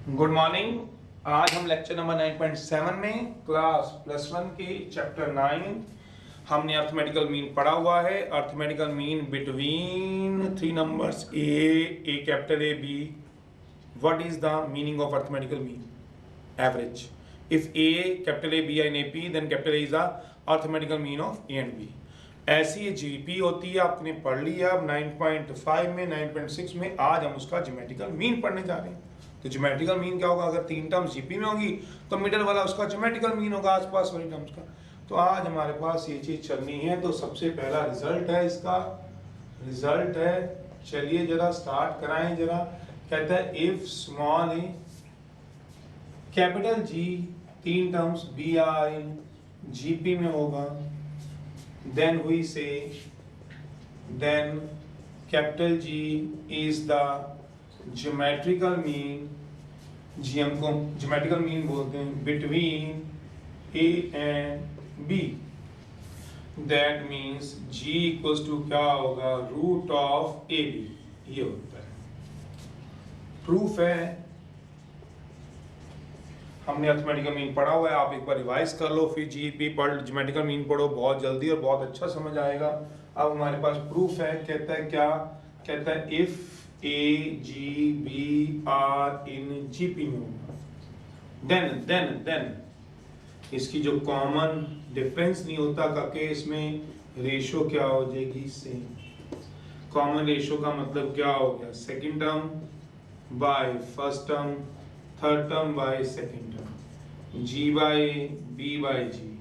Good morning. आज हम lecture number 9.7 में क्लास +1 के चैप्टर 9 हमने अर्थमेटिकल मीन पढ़ा हुआ है। Arithmetical mean between three numbers A capital A B. What is the meaning of arithmetical mean? Average. If A capital A B and A P then capital A is the arithmetical mean of A and B. ऐसी GP होती है, आपने पढ़ लिया। अब 9.5 में 9.6 में आज हम उसका ज्योमेट्रिकल मीन पढ़ने जा रहे हैं। तो ज्योमेट्रिकल मीन क्या होगा? अगर तीन टर्म्स जीपी में होगी तो मिडल वाला उसका ज्योमेट्रिकल मीन होगा, आसपास वाली टर्म्स का। तो आज हमारे पास ये चीज चलनी है। तो सबसे पहला रिजल्ट है, इसका रिजल्ट है, चलिए जरा स्टार्ट कराएं जरा। कहता है if small A capital G, तीन terms B are in GP में होगा, then we say then capital G is the geometrical mean। जी हमको geometrical mean बोलते हैं between A and B। that means G equals to क्या होगा? Root of AB। ये होता है प्रूफ है। हमने अर्थमेटिकल मीन पढ़ा हुआ है, आप एक बार रिवाइज कर लो, फिर जीपी पढ़, ज्योमेट्रिकल मीन पढ़ो, बहुत जल्दी और बहुत अच्छा समझ आएगा। अब हमारे पास प्रूफ है। कहता है क्या? कहता है if A G B are in GP में होगा, देन इसकी जो कॉमन डिफरेंस नहीं होता का केस में रेशो क्या हो जाएगी? सेम। कॉमन रेशो का मतलब क्या हो गया? Second term by first term, third term by second term, G by B by G.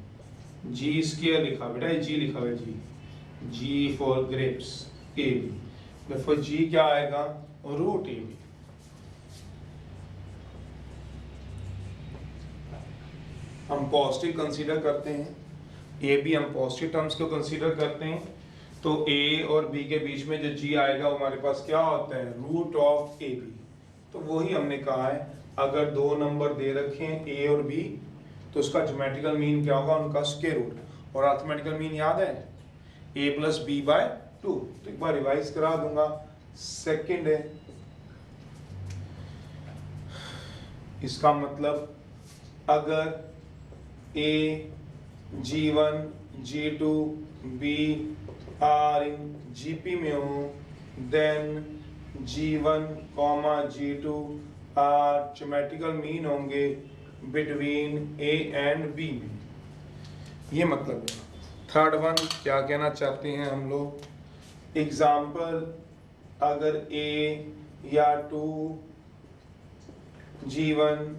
G square लिखा बेटा, जी लिखा हुआ है, G for grapes A B. फिर जी क्या आएगा? Root A B. हम पॉजिटिव कंसीडर करते हैं, ए बी हम पॉजिटिव टर्म्स को कंसीडर करते हैं। तो ए और बी के बीच में जो जी आएगा वो हमारे पास क्या होता है? Root of A B. तो वही हमने कहा है, अगर दो नंबर दे रखे हैं ए और बी तो उसका ज्योमेट्रिकल मीन क्या होगा? उनका स्क्वायर रूट। और अर्थमेटिकल मीन याद है? a plus B by 2। तो एक बार रिवाइज करा दूंगा। सेकंड है, इसका मतलब अगर a g1 g2 b are in GP में हो, then g1 g2 are geometrical mean होंगे बिटवीन ए एंड बी में। ये मतलब है। थर्ड वन क्या कहना चाहते हैं हम लोग? एग्जाम्पल, अगर ए या 2 g1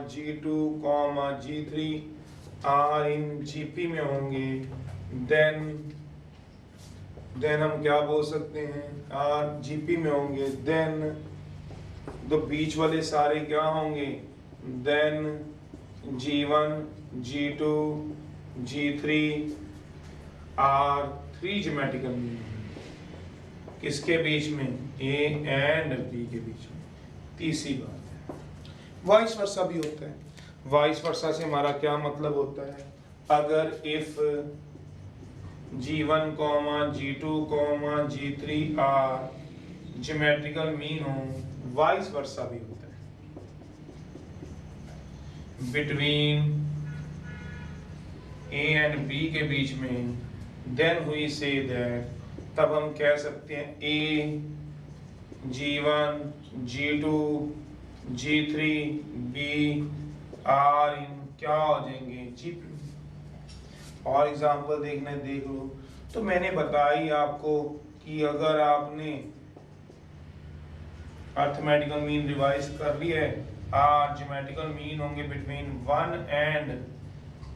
g2 g3 are in GP में होंगे, देन हम क्या बोल सकते हैं? आर जीपी में होंगे, देन तो बीच वाले सारे क्या होंगे? Then G1 G2 G3 are three geometrical mean. किसके बीच में? A एंड B के बीच में। तीसरी बात है, वाइस वर्सा भी होता है। वाइस वर्सा से हमारा क्या मतलब होता है? अगर if G1 G2 G3 are geometrical mean हो, वाइस वर्सा भी होता है बिटवीन ए एंड बी के बीच में, देन वी से दैट, तब हम कह सकते हैं ए G1 G2 G3 B are in क्या हो जाएंगे? जीपी। और एग्जांपल देखना है, देख लो। तो मैंने बताई आपको कि अगर आपने अर्थमेटिकल मीन रिवाइज कर लिया है, आर ज्योमेट्रिकल मीन होंगे बिटवीन 1 एंड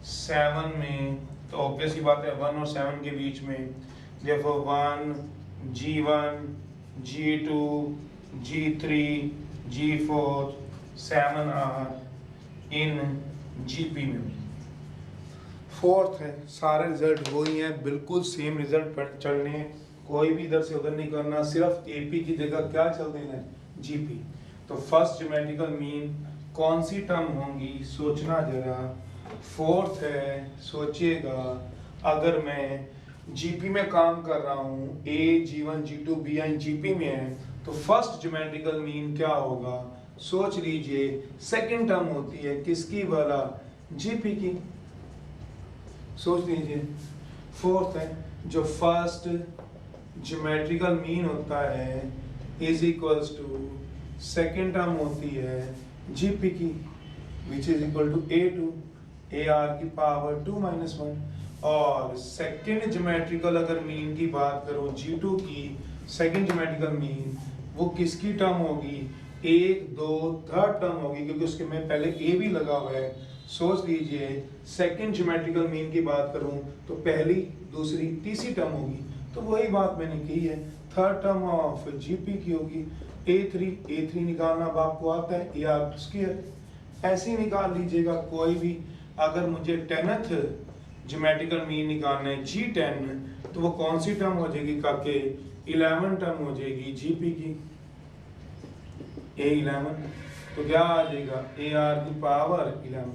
7 में, तो ऑब्वियस ही बात है 1 और 7 के बीच में। देखो 1 G1 G2 G3 G4 7 are in GP में। फोर्थ है, सारे रिजल्ट वही हैं, बिल्कुल सेम रिजल्ट पर चलने हैं, कोई भी इधर से उधर नहीं करना, सिर्फ एपी की जगह क्या चल देना है? जीपी। तो फर्स्ट ज्योमेट्रिकल मीन कौन सी टर्म होंगी? सोचना जरा। फोर्थ है, सोचिएगा, अगर मैं जीपी में काम कर रहा हूँ, ए G1 G2 B जीपी में है, तो फर्स्ट ज्योमेट्रिकल मीन क्या होगा? सोच लीजिए सेकंड टर्म होती है किसकी वाला, जीपी की। सोच लीजिए फोर्थ है जो फर्स्ट ज्योमेट्रिकल मीन होता है is equals to second term होती है जीपी की which is equal to A two A R की पावर 2-1। और सेकंड ज्योमेट्रिकल अगर मीन की बात करो G2 की सेकंड ज्योमेट्रिकल मीन वो किसकी टर्म होगी, 1 2 थर्ड टर्म होगी क्योंकि उसके में पहले ए भी लगा हुआ है। सोच लीजिए सेकंड ज्योमेट्रिकल मीन की बात करूं तो पहली दूसरी तीसरी टर्म होगी, तो वही बात मैंने की है, थर्ड टर्म ऑफ जीपी की होगी A3 निकालना अब आपको आता है ए आर स्क्वायर, ऐसे ही निकाल लीजिएगा कोई भी। अगर मुझे 10th ज्योमेट्रिकल मीन निकालना है G10 तो वो कौन सी टर्म हो जाएगी काके, 11 टर्म हो जाएगी जीपी की A11, तो क्या आ जाएगा ए आर की पावर 11।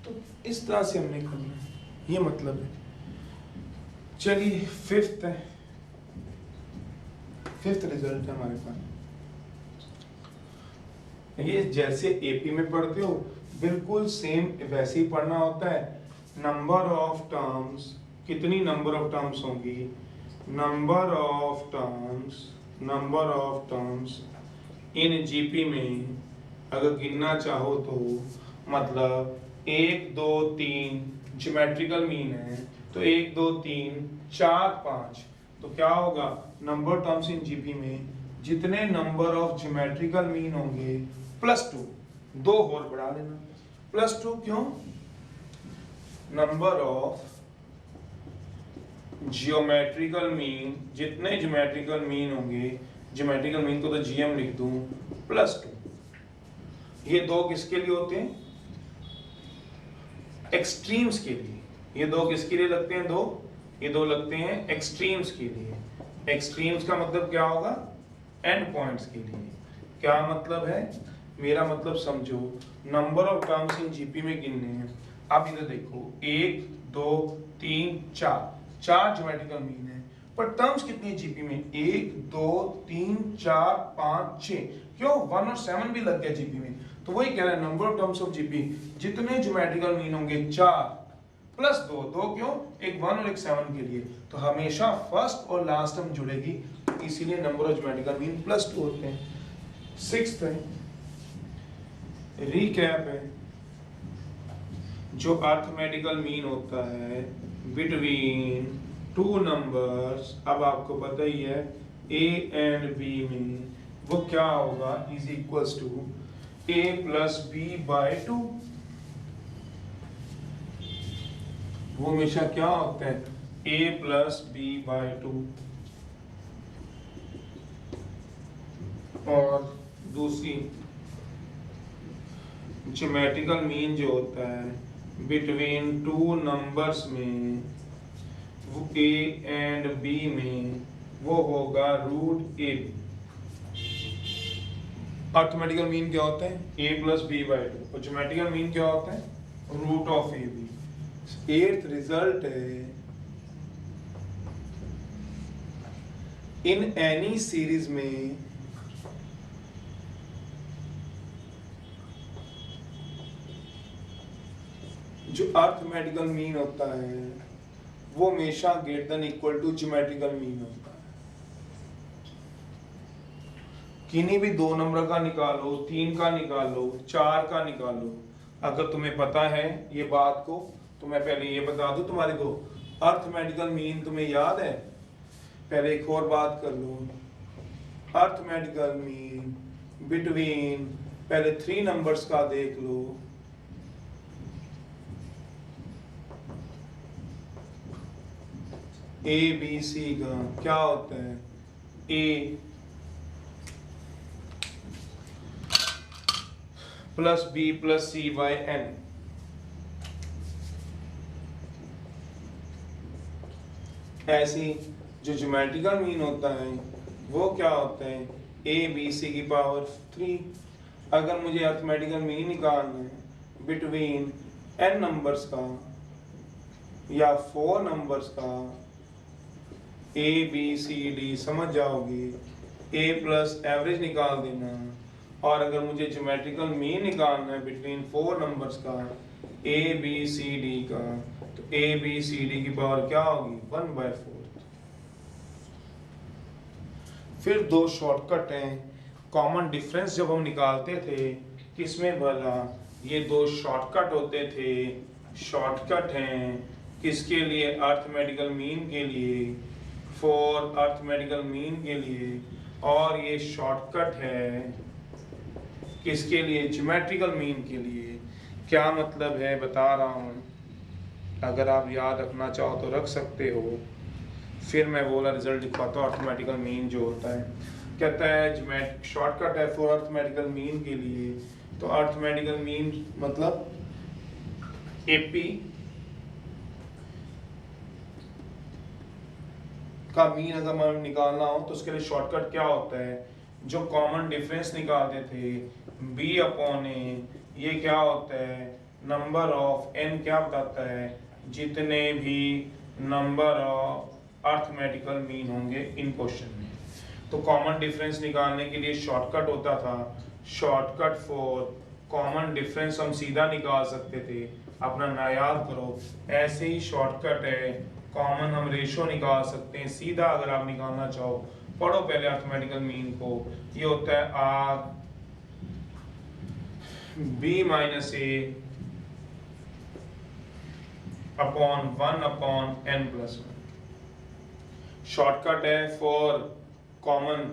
तो इस तरह से हमने करना है, ये मतलब है। चलिए फिफ्थ है, फिफ्थ रिजल्ट है हमारे पास। ये जैसे एपी में पढ़ते हो बिल्कुल सेम वैसे ही पढ़ना होता है। नंबर ऑफ टर्म्स, कितनी नंबर ऑफ टर्म्स होंगी, number of terms in GP में अगर गिनना चाहो तो मतलब 1 2 3 ज्योमेट्रिकल मीन है तो 1 2 3 4 5, तो क्या होगा नंबर टर्म्स इन जीपी में जितने नंबर ऑफ ज्योमेट्रिकल मीन होंगे +2, 2 और बढ़ा लेना +2, क्यों, नंबर ऑफ जियोमेट्रिकल मीन, जितने ज्योमेट्रिकल मीन होंगे, ज्योमेट्रिकल मीन को तो जीएम लिख दूं +2। ये दो किसके लिए होते हैं, एक्सट्रीम्स के लिए। ये दो किसके लिए लगते हैं, ये दो लगते हैं एक्सट्रीम्स के लिए। एक्सट्रीम्स का मतलब क्या होगा, एंड पॉइंट्स के लिए। क्या मतलब है, मेरा मतलब समझो, number of terms in GP में गिनने हैं। आप इधर देखो 1 2 3 4 ज्योमेट्रिकल मीन है, पर टर्म्स कितनी है जीपी में, 1 2 3 4 5 6, क्यों 1 और 7 भी लग गया जीपी में। तो वही कह रहा है number of terms of GP जितने ज्योमेट्रिकल मीन होंगे 4 +2, 2 क्यों, एक 1 और एक 7 के लिए। तो हमेशा फर्स्ट और लास्ट टर्म जुड़ेगी, इसीलिए नंबर ऑफ ज्योमेट्रिकल मीन +2 होते हैं। सिक्स्थ है रीकैप है, जो अर्थमेटिकल मीन होता है बिटवीन टू नंबर्स, अब आपको पता ही है ए एंड बी में वो क्या होगा, is equals to a + b/2। वो हमेशा क्या होता है, a + b/2। और दूसरी ज्योमेट्रिकल मीन जो होता है बिटवीन टू नंबर्स में, वो a एंड b में वो होगा √ab। अर्थमेटिकल मीन क्या होता है, a + b/2, और ज्योमेट्रिकल मीन क्या होता है, √ab। एट्थ रिजल्ट है, इन एनी सीरीज में जो अर्थमेटिकल मीन होता है वो हमेशा > ज्योमेट्रिकल मीन होता है। किन्हीं भी 2 नंबर का निकालो, 3 का निकालो, 4 का निकालो, अगर तुम्हें पता है ये बात को तो मैं पहले ये बता दूं तुम्हारे को, अर्थमेटिकल मीन तुम्हें याद है। पहले एक और बात कर लो, अर्थमेटिकल मीन बिटवीन, पहले 3 नंबर्स का देख लो, ए बी सी का क्या होता है, ए + b + c/n। ऐसी जो ज्योमेट्रिकल मीन होता है वो क्या होता है, a b c की पावर 3। अगर मुझे अर्थमेटिकल मीन निकालना है बिटवीन n नंबर्स का या 4 नंबर्स का, a b c d समझ जाओगे, a प्लस एवरेज निकाल देना और अगर मुझे ज्योमेट्रिकल मीन निकालना है बिटवीन 4 नंबर्स का ABCD का, तो ABCD की पावर क्या होगी 1/4। फिर दो शॉर्टकट हैं। कॉमन डिफरेंस जब हम निकालते थे किसमें भला, ये दो शॉर्टकट होते थे। शॉर्टकट हैं किसके लिए, अर्थमेटिकल मीन के लिए, फॉर अर्थमेटिकल मीन के लिए। और ये शॉर्टकट है किसके लिए, ज्योमेट्रिकल मीन के लिए। क्या मतलब है बता रहा हूँ, अगर आप याद रखना चाहो तो रख सकते हो। फिर मैं बोला रिजल्ट लिखवाता हूँ। अर्थमेटिकल मीन जो होता है, कहता है शॉर्टकट है फॉर अर्थमेटिकल मीन के लिए। तो अर्थमेटिकल मीन मतलब AP का मीन अगर हमें निकालना हो तो उसके लिए शॉर्टकट क्या होता है, जो कॉमन डिफरेंस निकालते थे B/A, ये क्या होता है नंबर ऑफ n, क्या बताता है जितने भी नंबर ऑफ अर्थमेटिकल मीन होंगे इन क्वेश्चन में। तो कॉमन डिफरेंस निकालने के लिए शॉर्टकट होता था, शॉर्टकट फॉर कॉमन डिफरेंस हम सीधा निकाल सकते थे। अपना ना याद करो, ऐसे ही शॉर्टकट है कॉमन हम रेशो निकाल सकते हैं सीधा। अगर आप निकालना चाहो पढ़ो पहले अर्थमेटिकल मीन को। ये होता है R B-A upon 1/n+1। Shortcut है फॉर कॉमन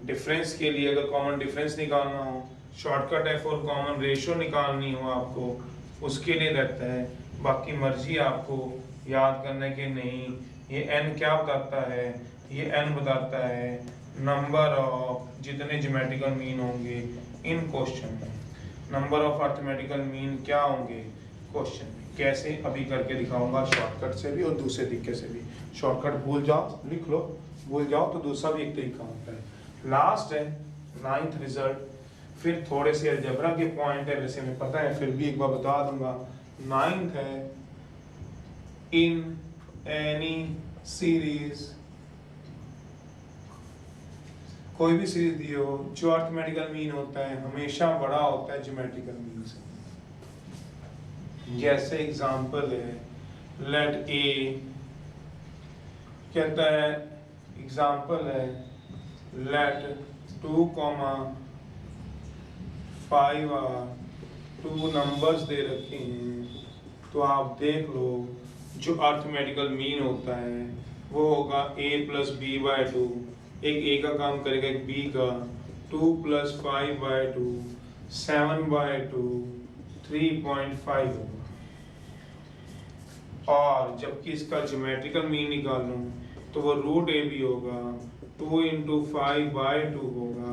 डिफरेंस के लिए, अगर कॉमन डिफरेंस निकालना हो। शॉर्टकट है फॉर कॉमन रेशो निकालनी हो आपको, उसके लिए रहता है। बाकी मर्जी आपको याद करने के नहीं। ये n क्या बताता है, ये n बताता है नंबर ऑफ जितने ज्योमेट्रिकल मीन होंगे इन क्वेश्चन में। नंबर ऑफ अर्थमेटिकल मीन क्या होंगे क्वेश्चन में। कैसे अभी करके दिखाऊंगा, शॉर्टकट से भी और दूसरे तरीके से भी। शॉर्टकट भूल जाओ लिख लो, भूल जाओ तो दूसरा भी एक तरीका होता है। लास्ट है 9th रिजल्ट, फिर थोड़े से अलजेब्रा के पॉइंट है, वैसे हमें पता है फिर भी एक बार बता दूंगा। 9th है इन एनी सीरीज, कोई भी सीरीज दी हो जो अर्थमेटिकल मीन होता है हमेशा बड़ा होता है ज्योमेट्रिकल मीन से। जैसे एग्जांपल है लेट ए, कहता है एग्जांपल है लेट 2,5 2 नंबर्स दे रखे हैं। तो आप देख लो जो अर्थमेटिकल मीन होता है वो होगा A + B/2। एक A का काम करेगा एक B का, 2 + 5/2 7/2 3.5 होगा। और जबकि इसका ज्योमेट्रिकल मीन निकालूं तो वो √AB होगा, 2 × 5/2 होगा,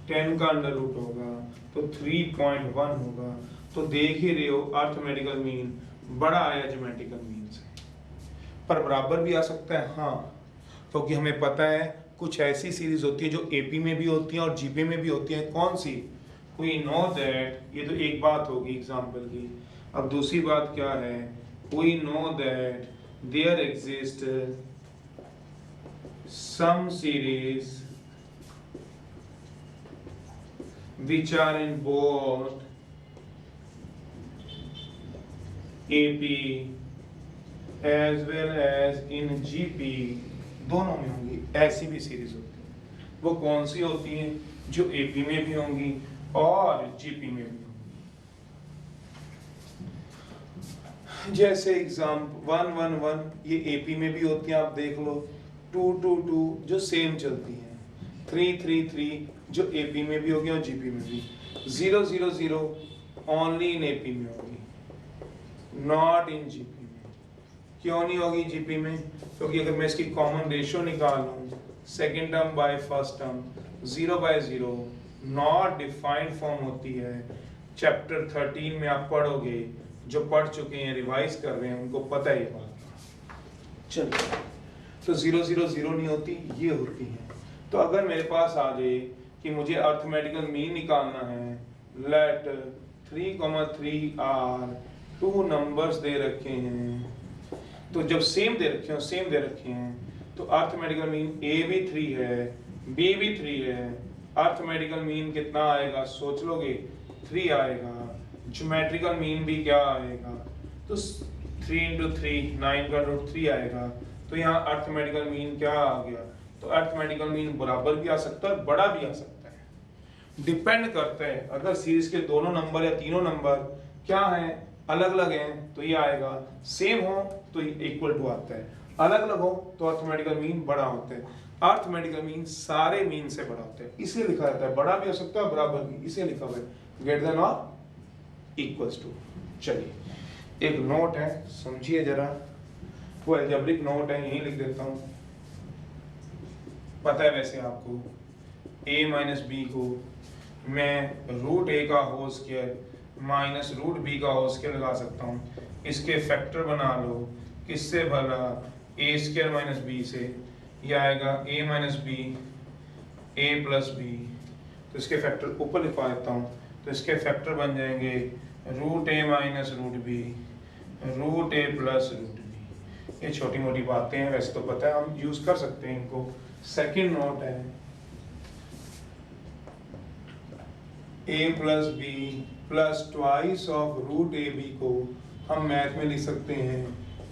10 का √, होगा तो 3.1 होगा। तो देख ही रहे हो अर्थमेटिकल मीन बड़ा आया ज्योमेट्रिकल मीन से, पर बराबर भी आ सकता है। हाँ, क्योंकि हमें पता है कुछ ऐसी सीरीज होती है जो AP में भी होती है और GP में भी होती है। कौन सी, वी नो दैट, ये तो एक बात होगी एग्जाम्पल की। अब दूसरी बात क्या है, we know that there exist some series which are in both AP as well as in GP, दोनों में होंगी। ऐसी भी सीरीज होती है, वो कौन सी होती हैं, जो AP में भी होंगी और GP में भी होंगी। जैसे एग्जाम्पल 1 1 1 ये AP में भी होती हैं, आप देख लो। 2 2 2 जो सेम चलती हैं। 3 3 3 जो AP में भी होगी और GP में भी। 0 0 0 ओनली इन AP में होगी, नॉट इन GP में। क्यों नहीं होगी GP में, क्योंकि अगर मैं इसकी कॉमन रेशियो निकालूं second term by first term 0/0 not defined form होती है। चैप्टर 13 में आप पढ़ोगे, जो पढ़ चुके हैं रिवाइज कर रहे हैं उनको पता है ये बात। चलो, तो 0 0 0 नहीं होती, ये होती है। तो अगर मेरे पास आ जाए कि मुझे अर्थमेटिकल मीन निकालना है, लेट 3,3 आर 2 नंबर्स दे रखे हैं। तो जब सेम दे रखे हैं तो अर्थमेटिकल मीन A भी 3 है, B भी 3 है, अर्थमेटिकल मीन कितना आएगा सोच लोगे, 3 आएगा। ज्योमेट्रिकल मीन भी क्या आएगा, तो 3 इंटू 3 9 का रूट 3 आएगा। तो यहाँ अर्थमेटिकल मीन क्या आ गया, तो अर्थमेटिकल मीन बराबर भी आ सकता है, बड़ा भी आ सकता है। डिपेंड करता है, अगर सीरीज के दोनों नंबर या तीनों नंबर क्या हैं, अलग अलग हैं, तो ये आएगा। सेम हो तो इक्वल टू आता है, अलग अलग हो तो अर्थमेटिकल मीन बड़ा होता है। अर्थमेटिकल मीन सारे मीन से बड़ा होता है, इसलिए लिखा जाता है, बड़ा भी हो सकता है बराबर भी, इसे लिखा हुआ है ग्रेटर देन और इक्वल्स टू। चलिए एक नोट है, समझिए जरा, वो अलजेब्रिक नोट है, यहीं लिख देता हूं। पता है वैसे आपको, a माइनस बी को मैं रूट ए का whole square minus root B का होल स्क्वायर लगा सकता हूँ। इसके फैक्टर बना लो, किससे भला, ए स्क्वायर माइनस बी से, यह आएगा a minus B A plus B. तो इसके फैक्टर ऊपर लिखवा देता हूँ, तो इसके फैक्टर बन जाएंगे root A minus root B, root A plus root B. ये छोटी मोटी बातें हैं, वैसे तो पता है, हम यूज कर सकते हैं इनको। सेकंड नोट है a plus B plus twice of root A B को हम मैथ में लिख सकते हैं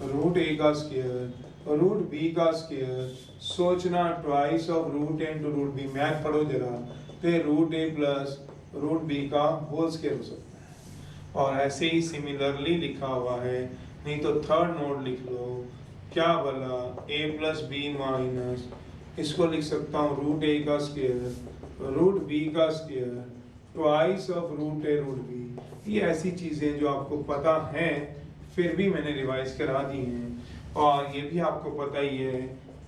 रूट ए का स्क्वायर रूट बी का स्क्वायर। सोचना twice of root A into root B, math पढ़ो जरा, तो root A plus root B का होल स्क्वायर हो सकता है। और ऐसे ही सिमिलरली लिखा हुआ है, नहीं तो थर्ड नोट लिख लो, क्या बोला, a प्लस बी माइनस, इसको लिख सकता हूँ रूट ए का स्क्वायर रूट बी का square twice of root A root B. ये ऐसी चीजें जो आपको पता है, फिर भी मैंने रिवाइज करा दी हैं। और ये भी आपको पता ही है,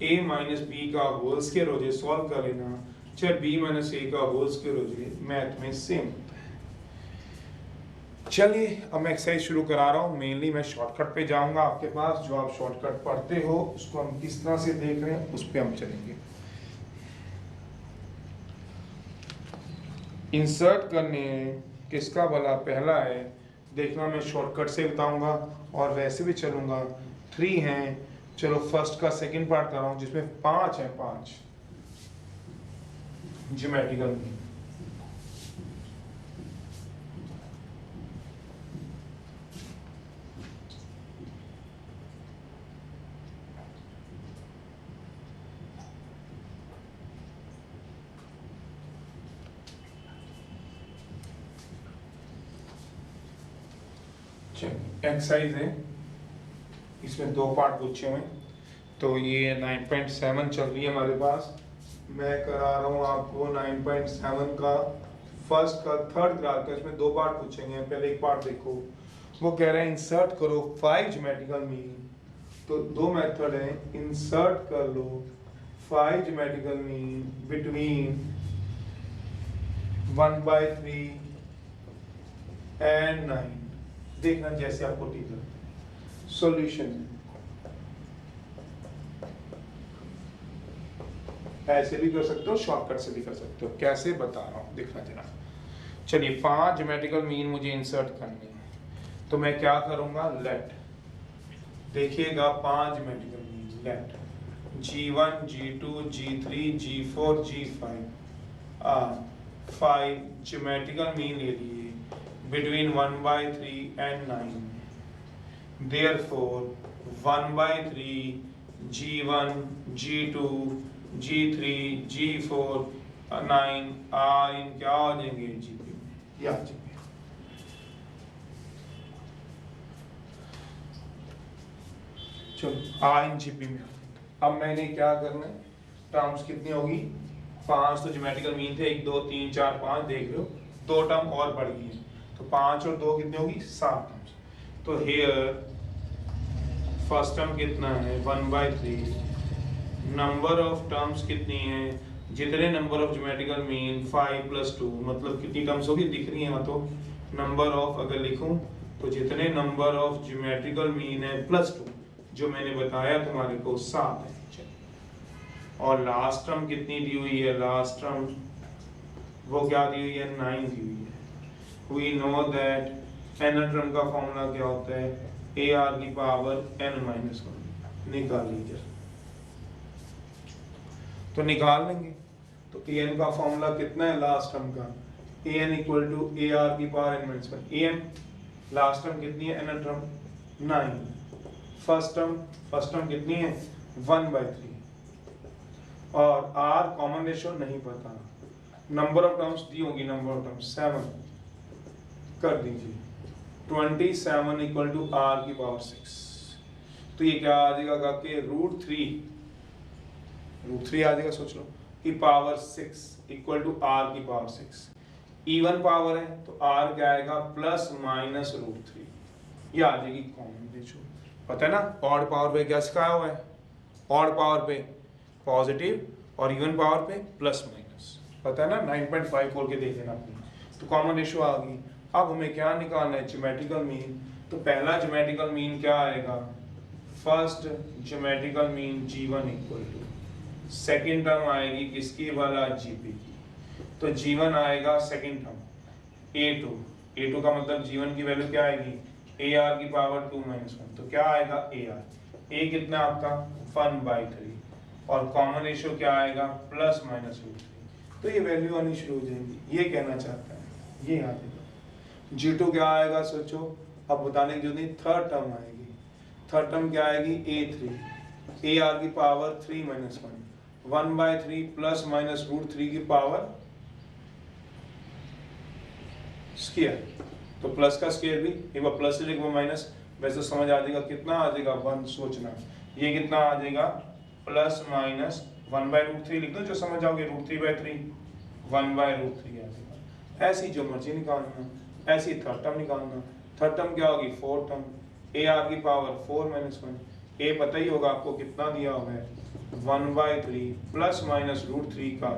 a माइनस बी का होल स्क्वायर हो जाए, सॉल्व कर लेना, चाहे b माइनस ए का होल स्क्वायर हो जाए, मैथ में सेम होता है। चलिए अब मैं एक्सरसाइज शुरू करा रहा हूँ। मेनली मैं शॉर्टकट पे जाऊंगा आपके पास, जो आप शॉर्टकट पढ़ते हो उसको हम किस तरह से देख रहे हैं उस पर हम चलेंगे। इंसर्ट करने किसका भला, पहला है, देखना मैं शॉर्टकट से बताऊंगा और वैसे भी चलूंगा। 3 हैं, चलो फर्स्ट का सेकंड पार्ट कर रहा हूँ, जिसमें 5 है, 5 ज्योमेट्रिकल मीन। एक्सरसाइज है, इसमें 2 पार्ट पूछे हुए, तो ये 9.7 चल रही है हमारे पास। मैं करा रहा हूँ आपको 9.7 का फर्स्ट का थर्ड ग्राफ का, इसमें 2 पार्ट पूछेंगे। पहले एक पार्ट देखो, वो कह रहे हैं इंसर्ट करो 5 ज्योमेट्रिकल मीन। तो 2 मेथड है, इंसर्ट कर लो 5 ज्योमेट्रिकल मीन बिटवीन 1/3 एंड 9। देखना जैसे आपको ठीक लगता है। सॉल्यूशन ऐसे भी कर सकते हो, शॉर्टकट से भी कर सकते हो, कैसे बता रहा हूं देखना जरा। चलिए 5 ज्योमेट्रिकल मीन मुझे इंसर्ट करनी है, तो मैं क्या करूंगा, लेट, देखिएगा 5 geometrical mean, let G1 G2 G3 G4 G5 5 geometrical mean ले लिए between 1/3 and 9. Therefore 1/3 G1 G2 G3 G4 9 are in क्या आ जाएंगे, GP में, या GP। चलो आ इन GP में। अब मैंने क्या करना है, टर्म्स कितनी होगी, 5 तो ज्योमेट्रिकल मीन थे, 1 2 3 4 5, देख लो 2 टर्म और बढ़ गई है, तो 5 और 2 कितनी होगी, 7 टर्म्स। तो हेयर फर्स्ट टर्म कितना है, 1/3, नंबर ऑफ टर्म्स कितनी है, जितने नंबर ऑफ ज्योमेट्रिकल मीन 5 + 2, मतलब कितनी टर्म्स होगी दिख रही है, तो नंबर ऑफ अगर लिखूं तो जितने नंबर ऑफ ज्योमेट्रिकल मीन है +2, जो मैंने बताया तुम्हारे को 7 है। और लास्ट टर्म कितनी दी हुई है, लास्ट टर्म वो क्या दी हुई है, 9 दी हुई है। We know that n term का फॉर्मूला क्या होता है, ar की पावर n-1। निकाल लीजिए, तो निकाल लेंगे। तो ए एन का फॉर्मूला कितना है लास्ट टर्म का, A N equal to A R की power n minus 1। A N last term कितनी है, nth टर्म 9, फर्स्ट टर्म कितनी है 1/3 और r कॉमन रेशियो नहीं पता, नंबर ऑफ टर्म्स दी होगी, नंबर ऑफ टर्म्स 7 कर दीजिए, 27 इक्वल टू r की पावर 6। तो ये क्या आ जाएगा कि √3 आ जाएगा, सोच लो की पावर 6 इक्वल टू r की पावर 6। इवन पावर है तो r क्या आएगा प्लस माइनस √3, ये आ जाएगी कॉमन रेशियो। पता है ना ऑड पावर पे क्या सिखाया हुआ है, ऑड पावर पे पॉजिटिव और इवन पावर पे प्लस माइनस, पता है ना 9.54 के देख लेना अपनी। तो कॉमन रेशियो आ गई। अब हमें क्या निकालना है, ज्योमेट्रिकल मीन। तो पहला ज्योमेट्रिकल मीन क्या आएगा, first geometrical mean g1 equal to, second term आएगी किसकी वाला gp की, तो g1 आएगा सेकेंड टर्म a2 का मतलब g1 की वैल्यू क्या आएगी ar की पावर 2 माइनस 1, तो क्या आएगा ar, a कितना आपका 1/3 और कॉमन रेशियो क्या आएगा प्लस माइनस √3। तो ये वैल्यू आनी शुरू हो जाएगी, ये कहना चाहता है, ये आ जाएगा। g2 क्या आएगा सोचो, अब बताने की जरूरत नहीं, थर्ड टर्म आएगी, थर्ड टर्म क्या आएगी a3 ar की पावर 3 माइनस 1/3 प्लस माइनस √3 की पावर स्क्वायर, तो प्लस का स्क्वायर भी एक बार प्लस से एक बार माइनस, वैसे समझ आ जाएगा कितना आ जाएगा 1, सोचना ये कितना आ जाएगा प्लस माइनस 1/√3 लिख दो, जो समझ आओगे √3/3 1/√3 आ जाएगा। ऐसी जो मर्जी निकालना, ऐसी थर्ड टर्म निकालना, थर्ड टर्म क्या होगी फोर्थ टर्म ar की पावर 4 माइनस 1, a पता ही होगा आपको कितना दिया हुआ है 1/3 प्लस माइनस √3 का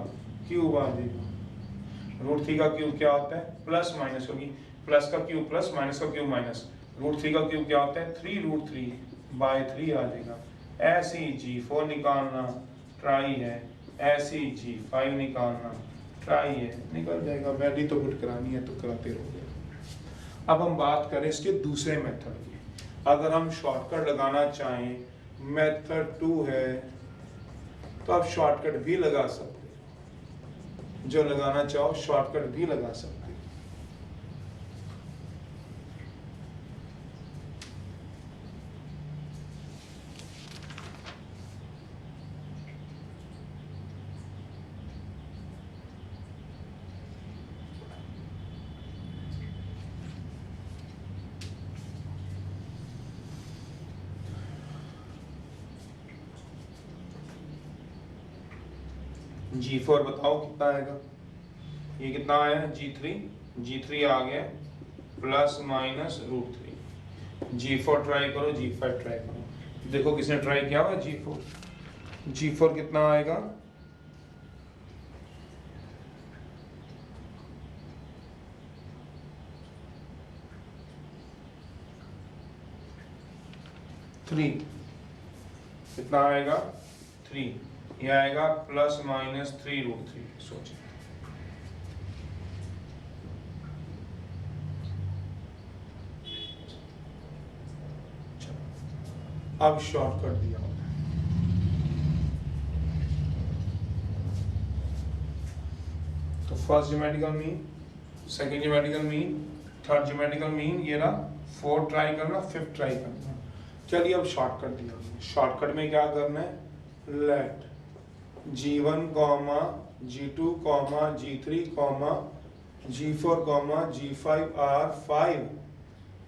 क्यूब आ जाएगा। √3 का क्यूब क्या होता है प्लस माइनस होगी, प्लस का क्यूब प्लस माइनस का क्यूब माइनस, √3 का क्यूब क्या होता है 3√3/3 आ जाएगा। ऐसी g4 निकालना ट्राई है, ऐसी g5 निकालना ट्राई है, निकल जाएगा। वैल्यू तो पुट करानी है तो कराते रहोगे। अब हम बात करें इसके दूसरे मेथड की। अगर हम शॉर्टकट लगाना चाहें, मेथड 2 है, तो आप शॉर्टकट भी लगा सकते हो, जो लगाना चाहो शॉर्टकट भी लगा सकते हो। g4 बताओ कितना आएगा, ये कितना आया g3 आ गया प्लस माइनस √3। g4 ट्राई करो, g5 ट्राई करो, देखो किसने ट्राई किया हुआ g4 कितना आएगा 3, कितना आएगा 3, ये आएगा प्लस माइनस 3√3। सोचिए अब शॉर्टकट दिया होगा, तो first geometrical mean, second geometrical mean, third geometrical mean, ये रहा, फोर्थ ट्राई करना, फिफ्थ ट्राई करना। चलिए अब शॉर्टकट दिया होगा, शॉर्टकट में क्या करना है, let g1, g2, g3, g4, g5 are 5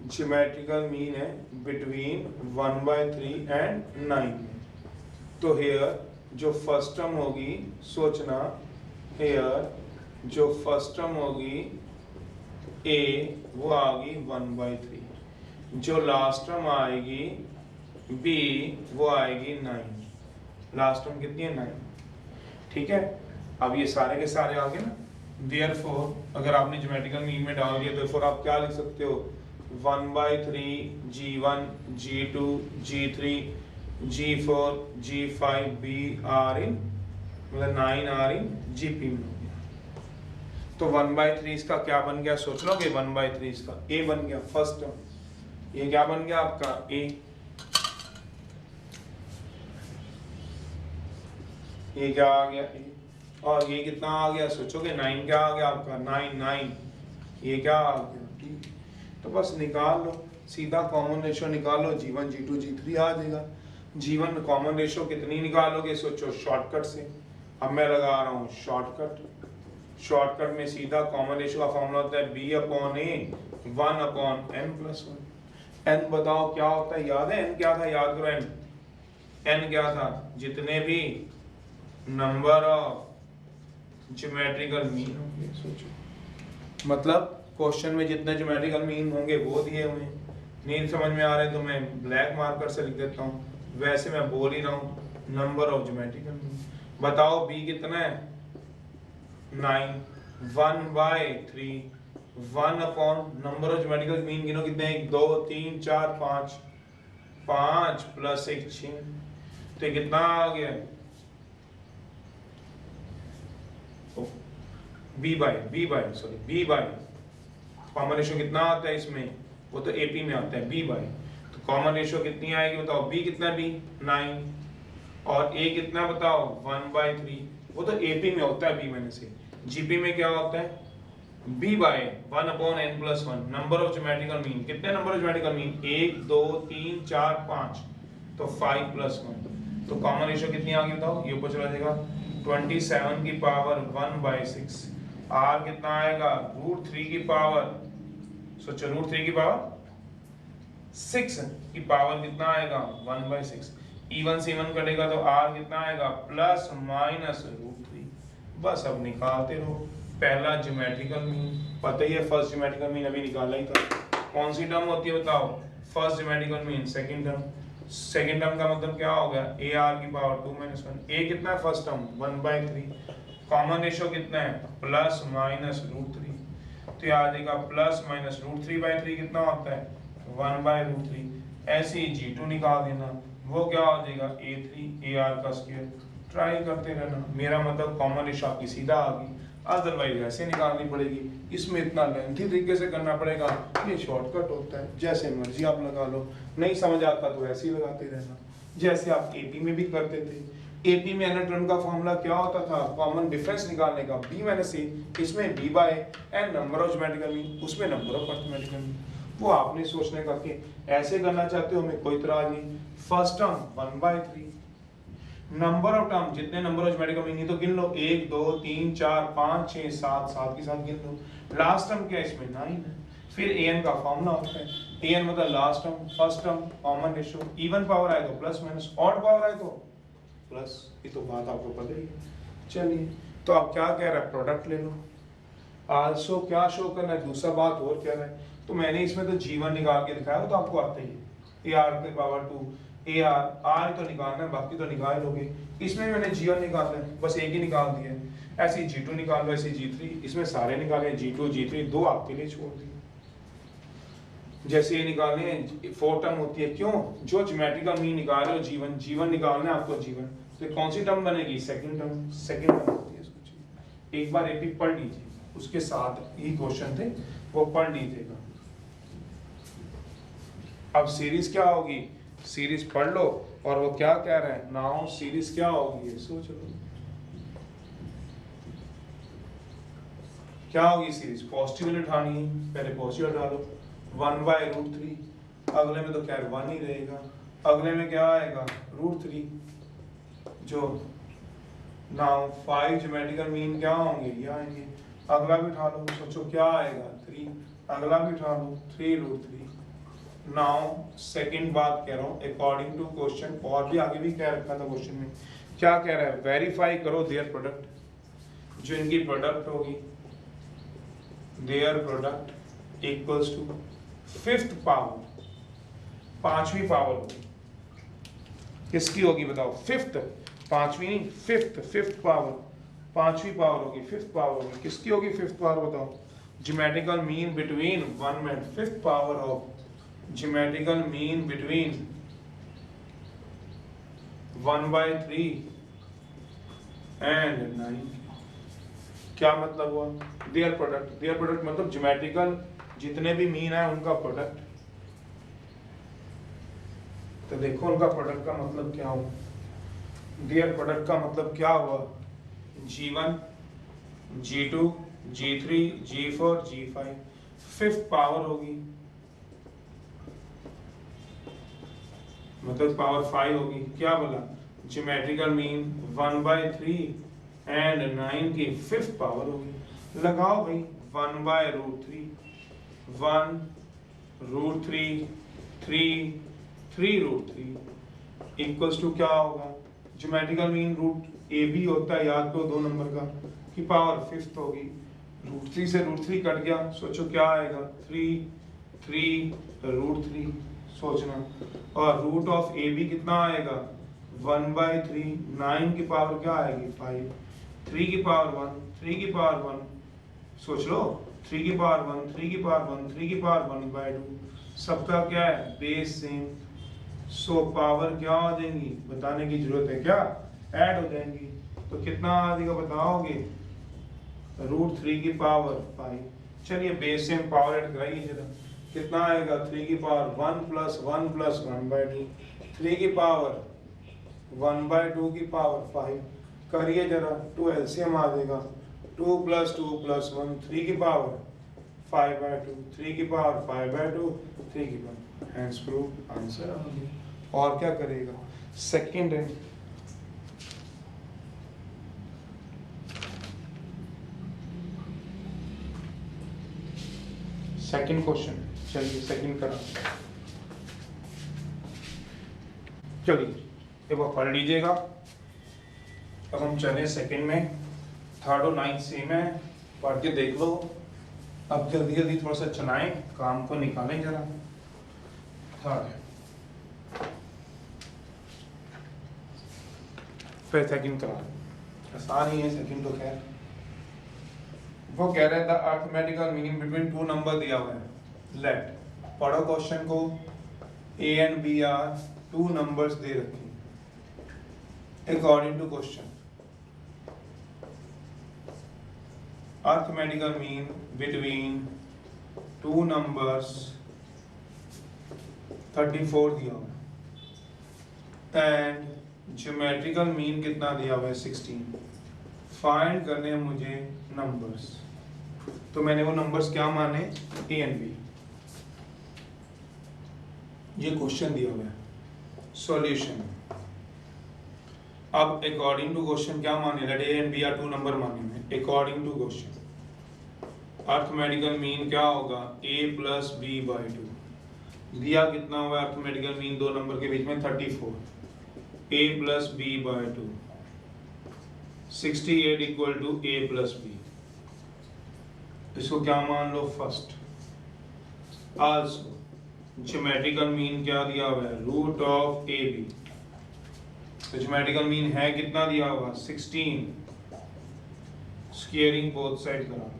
geometrical mean है बिटवीन 1/3 एंड 9 में। तो हेयर जो फर्स्ट टर्म होगी, सोचना हेयर जो फर्स्ट टर्म होगी a वो आएगी 1/3, जो लास्ट टर्म आएगी b वो आएगी 9, लास्ट टर्म कितनी है 9, ठीक है। अब ये सारे के सारे आ गए ना, देयरफॉर अगर आपने ज्योमेट्रिकल मीन में डाल दिया तो फिर आप क्या लिख सकते हो 1/3 g1, g2, g3, g4, g5 b are इन मतलब 9 आर इन gp में हो गया। तो 1/3 इसका क्या बन गया, सोच लो कि 1/3 इसका a बन गया फर्स्ट टर्म, ये क्या बन गया आपका a, ये क्या आ गया a, और ये कितना आ गया, सोचोगे 9 क्या आ गया आपका, 9 ये क्या आ गया, ठीक। तो बस निकाल लो, सीधा कॉमन रेशो निकाल लो, G1 G2 G3 आ जाएगा। G1 कॉमन रेशो कितनी निकालोगे, सोचो शॉर्टकट से। अब मैं लगा रहा हूँ शॉर्टकट में सीधा कॉमन रेशो का फॉर्मूला होता है B/A 1/n+1। n बताओ क्या होता है, याद है n क्या था, याद करो n क्या था, जितने भी नंबर ऑफ ज्योमेट्रिकल मीन होंगे। सोचो मतलब क्वेश्चन में जितने ज्योमेट्रिकल मीन होंगे वो दिए हुए हैं। नहीं समझ में आ रहे तो मैं ब्लैक मार्कर से लिख देता हूँ, वैसे मैं बोल ही रहा हूँ नंबर ऑफ ज्योमेट्रिकल मीन। बताओ b कितना है, 9, 1/3, 1 upon number of geometrical mean गिनो कितने हैं, 1 2 3 4 5, 5 प्लस 1 6, तो कितना आ गया, b बाई कॉमन रेशियो कितना आता है इसमें, वो तो एपी में आता है b बाई, तो कॉमन रेशियो कितनी आएगी बताओ, b कितना है, b 9 और a कितना बताओ 1/3, वो तो एपी में होता है b मैंने से। जीपी में क्या होता है, b/1/n+1 number of geometrical mean. कितने नंबर ऑफ ज्योमेट्रिकल मीन, 1 2 3 4 5, तो 5 + 1, तो कॉमन रेशियो कितनी आ गई बताओ, ये ऊपर चला जाएगा 27 की पावर 1/6। r कितना आएगा, √3 की पावर, सोचो √3 की पावर 6 की पावर कितना आएगा 1/6। इवन से इवन कटेगा तो r कितना आएगा ±√3। बस अब निकालते रहो। पहला ज्योमेट्रिकल मीन पता ही है, फर्स्ट ज्योमेट्रिकल मीन अभी निकाला ही था। कौन सी टर्म होती है बताओ, first geometrical mean second term. Second term का मतलब क्या हो गया, ar की पावर 2 - 1। a कितना है फर्स्ट टर्म 1/3, कॉमन रेशियो कितना है ±√3, तो ये आ जाएगा ±√3/3 कितना होता है 1/√3। ऐसे ही G2 निकाल देना, वो क्या हो जाएगा a3 ar का स्क्वायर। ट्राई करते रहना, मेरा मतलब कॉमन रेशियो आपकी सीधा आ गई, अदरवाइज ऐसे निकालनी पड़ेगी। इसमें इतना लेंथी तरीके से करना पड़ेगा, ये शॉर्टकट होता है, जैसे मर्जी आप लगा लो। नहीं समझ आता तो ऐसे ही लगाते रहना, जैसे आप एपी में भी करते थे। एपी में एनर टर्म का फॉर्मूला क्या होता था, कॉमन डिफरेंस निकालने का b - a, इसमें b/n number of geometrical mean, उसमें नंबर ऑफ अर्थमेटिकल मीन। वो आपने सोचने का कि ऐसे करना चाहते हो, हमें कोई तरह नहीं। First term 1/3, number of term जितने नंबर ऑफ ज्योमेट्रिकल मीन तो गिन लो, 1 2 3 4 5 6 7, 7 के साथ गिन लो। लास्ट टर्म क्या है इसमें 9 है। फिर an का फॉर्मूला होता है, an मतलब last term, first term, common ratio, even power आए तो प्लस माइनस, ऑड पावर आए तो प्लस। ये तो बात आपको पता ही है। चलिए, तो आप क्या कह रहा है, प्रोडक्ट ले लो। आल्सो क्या शो करना है, दूसरा बात और कह रहा है, तो मैंने इसमें तो G1 निकाल के दिखाया, वो तो आपको आता ही है, ar की पावर 2 ar तो निकालना है, बाकी तो निकाल लोगे। इसमें मैंने G1 निकालना है, बस एक ही निकाल दिया है। ऐसे ही G2 निकाल लो, ऐसे G3, इसमें सारे निकाले, G2 G3 दो आपके लिए छोड़ दिए। जैसे ये निकालने हैं 4 टर्म होती है, क्यों, जो ज्योमेट्रिकल मीन निकाल रहे हो G1 निकालना है आपको G1, तो कौन सी टर्म बनेगी, सेकंड टर्म होती है। सोचिए एक बार एपी पढ़ लीजिए, उसके साथ ही क्वेश्चन थे, वो पढ़ लीजिएगा। अब सीरीज क्या होगी, सीरीज पढ़ लो, और वो क्या कह रहे हैं, नाउ सीरीज क्या होगी, ये सोच लो क्या होगी सीरीज। पॉजिटिव उठानी है, पहले पॉजिटिव उठा लो, 1/√3, अगले में तो खैर 1 ही रहेगा, अगले में क्या आएगा √3, जो नाउ 5 ज्योमेट्रिकल मीन क्या होंगे, ये आएंगे। अगला भी उठा लो, सोचो क्या आएगा 3, अगला भी उठा लो 3√3। नाउ सेकंड बात कह रहा हूँ, अकॉर्डिंग टू क्वेश्चन, और भी आगे भी कह रखा था क्वेश्चन में, क्या कह रहा है, वेरीफाई करो देयर प्रोडक्ट, जो इनकी प्रोडक्ट होगी, their product equals to fifth power, पांचवी पावर होगी, किसकी होगी बताओ, फिफ्थ, पांचवी नहीं, फिफ्थ पावर, पांचवी पावर होगी, फिफ्थ पावर होगी, किसकी होगी फिफ्थ पावर बताओ, geometrical mean between 1 and fifth power of geometrical mean between 1/3 and 9। क्या मतलब हुआ, देयर प्रोडक्ट मतलब ज्योमेट्रिकल जितने भी मीन है उनका प्रोडक्ट। तो देखो उनका प्रोडक्ट का मतलब क्या हुआ, देयर प्रोडक्ट का मतलब क्या हुआ, G1, G2, G3, G4, G5, fifth power होगी, मतलब पावर 5 होगी। क्या बोला? ज्योमेट्रिकल मीन 1/3 एंड 9 की फिफ्थ पावर होगी। लगाओ भाई 1/√3, 1√3, 3√3 इक्वल्स टू क्या होगा? Geometrical mean root A B होता है, याद करो 2 नंबर का, की पावर फिफ्थ होगी। √3 से √3 कट गया, सोचो क्या आएगा? 3√3 सोचना। और रूट ऑफ ए बी कितना आएगा? 1/3, 9 की पावर क्या आएगी? 5, 3 की पावर 1, 3 की पावर 1, सोच लो 3 की पावर 1, 3 की पावर 1, 3 की पावर 1/2, सबका क्या है? Base same. सो पावर क्या हो जाएंगी? बताने की जरूरत है क्या? ऐड हो जाएंगी। तो कितना आ जाएगा बताओगे? √3 की पावर 5। चलिए बेस सेम पावर ऐड कराइए जरा, कितना आएगा? 3 की पावर 1 + 1 + 1/2, 3 की पावर 1/2 की पावर 5 करिए जरा, 2 एलसीएम आ जाएगा, 2 + 2 + 1, 3 की पावर 5/2, 3 की पावर 5/2, 3 की पावर, हैंड्स प्रूफ आंसर आ गया। और क्या करेगा? सेकंड है, सेकंड क्वेश्चन। चलिए सेकंड करा, चलिए एक बार पढ़ लीजिएगा। अब हम चले सेकंड में, थर्ड और नाइन्थ सेम है, पढ़ के देख लो। अब जल्दी जल्दी थोड़ा सा चलाएं, काम को निकालें जरा। थर्ड है, फिर सेकंड करा, आसान ही है सेकंड तो खैर। वो कह रहे थे अर्थमेटिकल मीनिंग बिटवीन 2 नंबर दिया हुआ है। लेट, पढ़ो क्वेश्चन को। A and B are 2 numbers दे रखे according to question. Arithmetical mean between 2 numbers 34 दिया हुआ है एंड ज्योमेट्रिकल मीन कितना दिया हुआ है? 16। फाइंड करने हैं मुझे नंबर्स। तो मैंने वो नंबर्स क्या माने? A and B. ये क्वेश्चन दिया हुआ है, सॉल्यूशन। अब अकॉर्डिंग टू क्वेश्चन क्या माने? Let A and B are 2 number माने में, according to question arithmetical mean क्या होगा? a + b/2। दिया कितना हुआ? अर्थमेटिकल मीन 2 नंबर के बीच में 34, a + b/2, 68 = a + b। इसको क्या मान लो? फर्स्ट। आल्सो ज्योमेट्रिकल मीन क्या दिया हुआ है? Root of A B. तो ज्योमेट्रिकल मीन है कितना दिया हुआ? 16। स्क्वायरिंग बोथ साइड करा,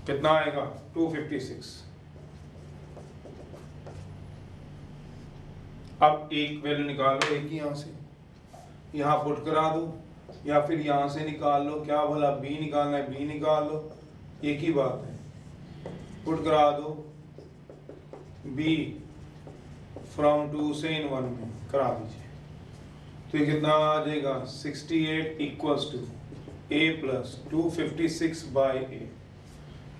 कितना आएगा? 256। अब एक वैल्यू निकाल लो, एक ही यहां से, यहाँ पुट करा दो, या फिर यहाँ से निकाल लो। क्या बोला? बी निकालना है, बी निकाल लो, एक ही बात है। पुट करा दो बी फ्रॉम 2 से इन 1 में करा दीजिए। तो ये कितना आ जाएगा? 68 = a + 256/a।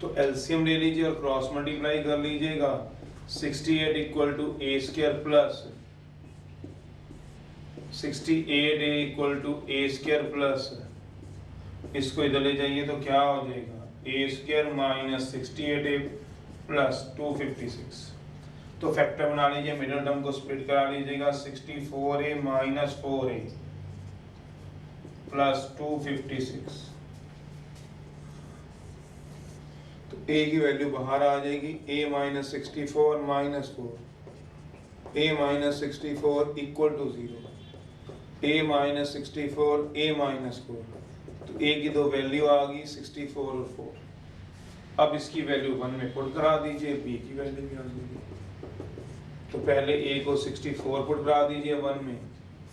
तो एलसीएम ले लीजिए और क्रॉस मल्टीप्लाई कर लीजिएगा। 68 = a² + 68a = a² + इसको इधर ले जाइए तो क्या हो जाएगा? a² - 68a + 256। तो फैक्टर बना लीजिए, मिडिल टर्म को स्प्लिट करा लीजिएगा। 64a - 4a + 256। तो a की वैल्यू बाहर आ जाएगी, a - 64 - 4, a - 64 = 0, a - 64 a - 4। तो a की 2 वैल्यू आ गई, 64 और 4। अब इसकी वैल्यू 1 में पुट करा दीजिए, b की वैल्यू भी आ जाएगी। तो पहले a को 64 पुट करा दीजिए 1 में,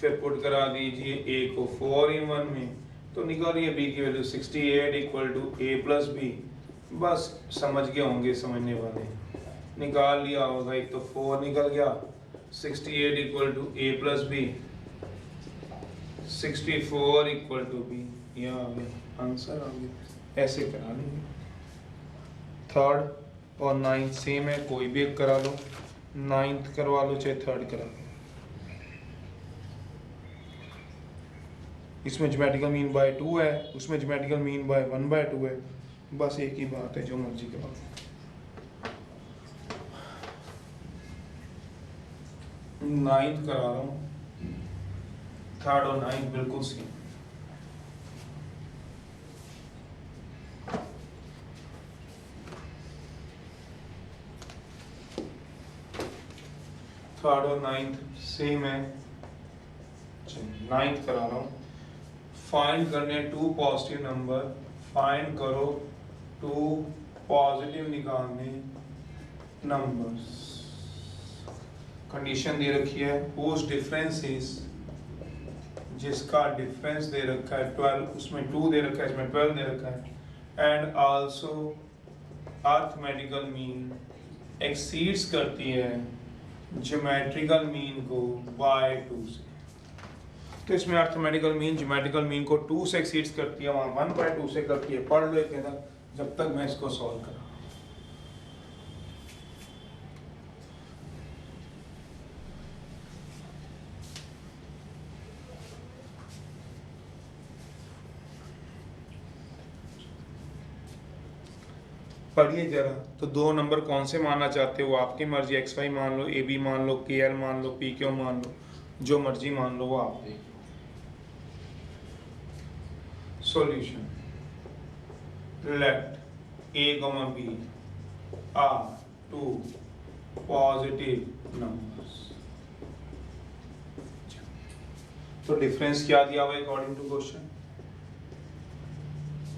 फिर पुट करा दीजिए a को 4 इन 1 में, तो निकालिए b की वैल्यू 68 = a + b। बस समझ गए होंगे समझने वाले, निकाल लिया होगा। एक तो 4 निकल गया, 68 equal to A plus B, 64 equal to B. यह आ गया आंसर, आ गया। ऐसे करा लेंगे। थर्ड और नाइन्थ सेम है, कोई भी एक करा लो, नाइन्थ करवा लो चाहे थर्ड करा लो। इसमें ज्योमेट्रिकल मीन बाय 2 है, उसमें ज्योमेट्रिकल मीन बाय 1/2 है, बस एक ही बात है, जो मर्जी करा लो। नाइन्थ करा रहा हूँ, थर्ड और नाइन्थ बिल्कुल सेम। थर्ड और नाइन्थ सेम है। नाइन्थ करा रहा हूँ। फाइंड करने 2 पॉजिटिव नंबर, फाइंड करो 2 पॉजिटिव निकालने नंबर्स। कंडीशन दे रखी है whose difference is, जिसका डिफरेंस दे रखा है 12, उसमें 2 दे रखा है, इसमें 12 दे रखा है, and also arithmetical mean exceeds करती है ज्योमेट्रिकल मीन को बाय 2 से। तो इसमें अरिथमेटिकल मीन ज्योमेट्रिकल मीन को 2 से एक्सीड्स करती है, वहाँ 1/2 से करती है। पढ़ लो एक जब तक मैं इसको सॉल्व करा। पढ़िए जरा। तो 2 नंबर कौन से मानना चाहते हो, आपकी मर्जी, XY मान लो, AB मान लो, KL मान लो, PQ मान लो, जो मर्जी मान लो, वो आप देख लो। Solution, let A, B are 2 positive numbers. तो डिफरेंस क्या दिया हुआ है अकॉर्डिंग टू क्वेश्चन?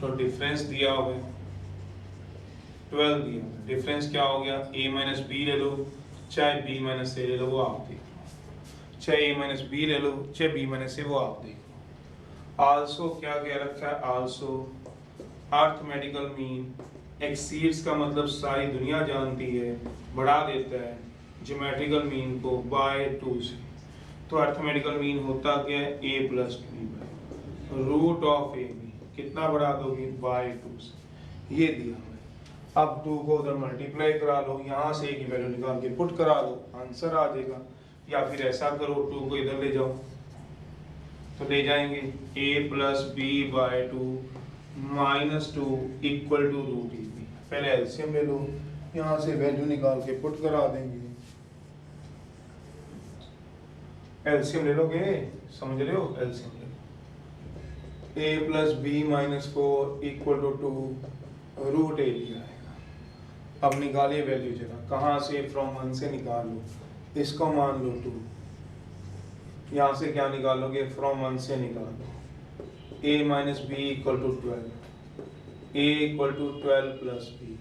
तो डिफरेंस दिया हुआ है 12 दिया हुआ है। डिफरेंस क्या हो गया? A माइनस बी ले लो, चाहे B माइनस ए ले लो, वो आप देख लो। चाहे A माइनस बी ले लो, चाहे B माइनस ए, वो आप देख लो। आल्सो क्या कह रखा है? आल्सो अरिथमेटिकल मीन एक्सीड्स का मतलब सारी दुनिया जानती है, बढ़ा देता है ज्योमेट्रिकल मीन को बाय 2 से। तो अरिथमेटिकल मीन होता क्या है? A plus B by root of AB। कितना बढ़ा दोगे? बाय 2 से। ये दिया हुआ है। अब 2 को उधर मल्टीप्लाई करा लो, यहाँ से A की वैल्यू निकाल के पुट करा दो, आंसर आ जाएगा। या फिर ऐसा करो, 2 को इधर ले जाओ, तो ले जाएंगे A plus B by 2 minus 2 equal to root AB। पहले एलसीएम ले लो, यहाँ से वैल्यू निकाल के पुट करा देंगे। एलसीएम ले लोगे, समझ रहे हो? एलसीएम ले लो। A plus B minus 4 equal to 2 root AB आएगा। अब निकालिए वैल्यू जरा, कहाँ से? फ्रॉम 1 से निकाल लो, इसको मान लो 2, यहाँ से क्या निकालोगे? फ्रॉम 1 से निकालो। A minus B equal to 12, A equal to 12 plus B,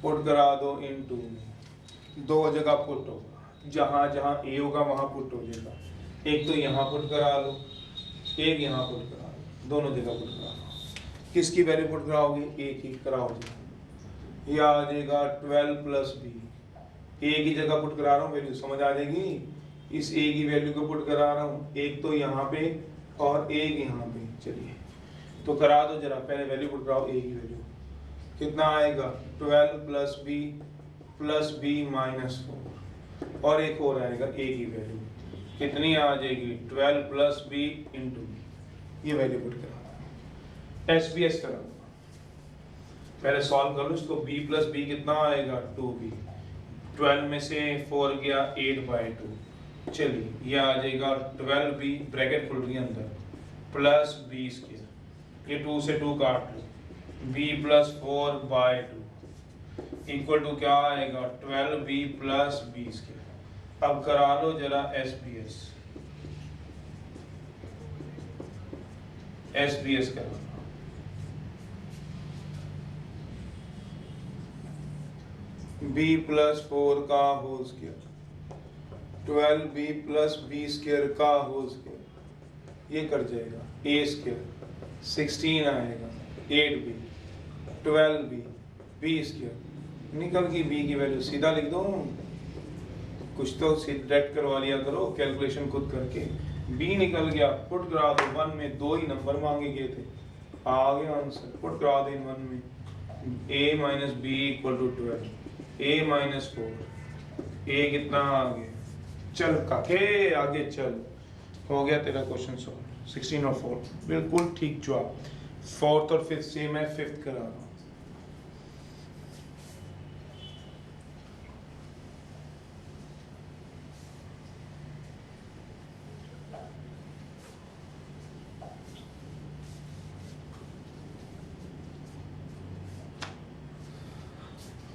put करा दो इन 2 में, 2 जगह पुट होगा, जहाँ जहाँ A होगा वहाँ पुट हो जाएगा। एक तो यहाँ पुट करा लो, एक यहाँ पुट करा लो, दोनों जगह पुट करा लो। किसकी वैल्यू पुट कराओगे? A की कराओगे, यह आ जाएगा 12 प्लस बी। A की जगह पुट करा रहा हूँ, वैल्यू समझ आ जाएगी। इस A की वैल्यू को पुट करा रहा हूँ, एक तो यहाँ पे और एक यहाँ पे। चलिए तो करा दो जरा, पहले वैल्यू पुट कराओ। A की वैल्यू कितना आएगा? 12 प्लस बी माइनस 4, और एक और आएगा A की वैल्यू कितनी आ जाएगी? 12 प्लस बी इंटू बी। ये वैल्यू पुट करा, SBS करा, पहले सॉल्व कर लो इसको। B प्लस बी कितना आएगा? 2b। 12 में से 4 गया, 8/2। चलिए ये आ जाएगा 12b, ब्रैकेट खुल रही है अंदर, प्लस बी स्क्वायर, ये 2 से 2 काट लो, b प्लस 4/2 इक्वल टू क्या आएगा? 12b plus B square. अब करा लो जरा SBS करा लो। b प्लस 4 का whole square, 12b plus B square का होल स्क्वायर, ये कर जाएगा a स्क्वायर, 16 आएगा, 8b 12b b स्क्वायर, निकल की b की वैल्यू सीधा लिख दो। कुछ तो सिलेक्ट करवा लिया करो, कैलकुलेशन खुद करके। बी निकल गया, पुट करा दो 1 में, 2 ही नंबर मांगे गए थे, आ गया आंसर। पुट करा दो इन 1 में, a minus B equal to 12, a minus 4, a कितना आगे, चल काके आगे चल। हो गया तेरा क्वेश्चन सॉल्व। 16 और 4 बिल्कुल ठीक जवाब। फोर्थ और फिफ्थ सेम है, फिफ्थ करा रहा हूँ।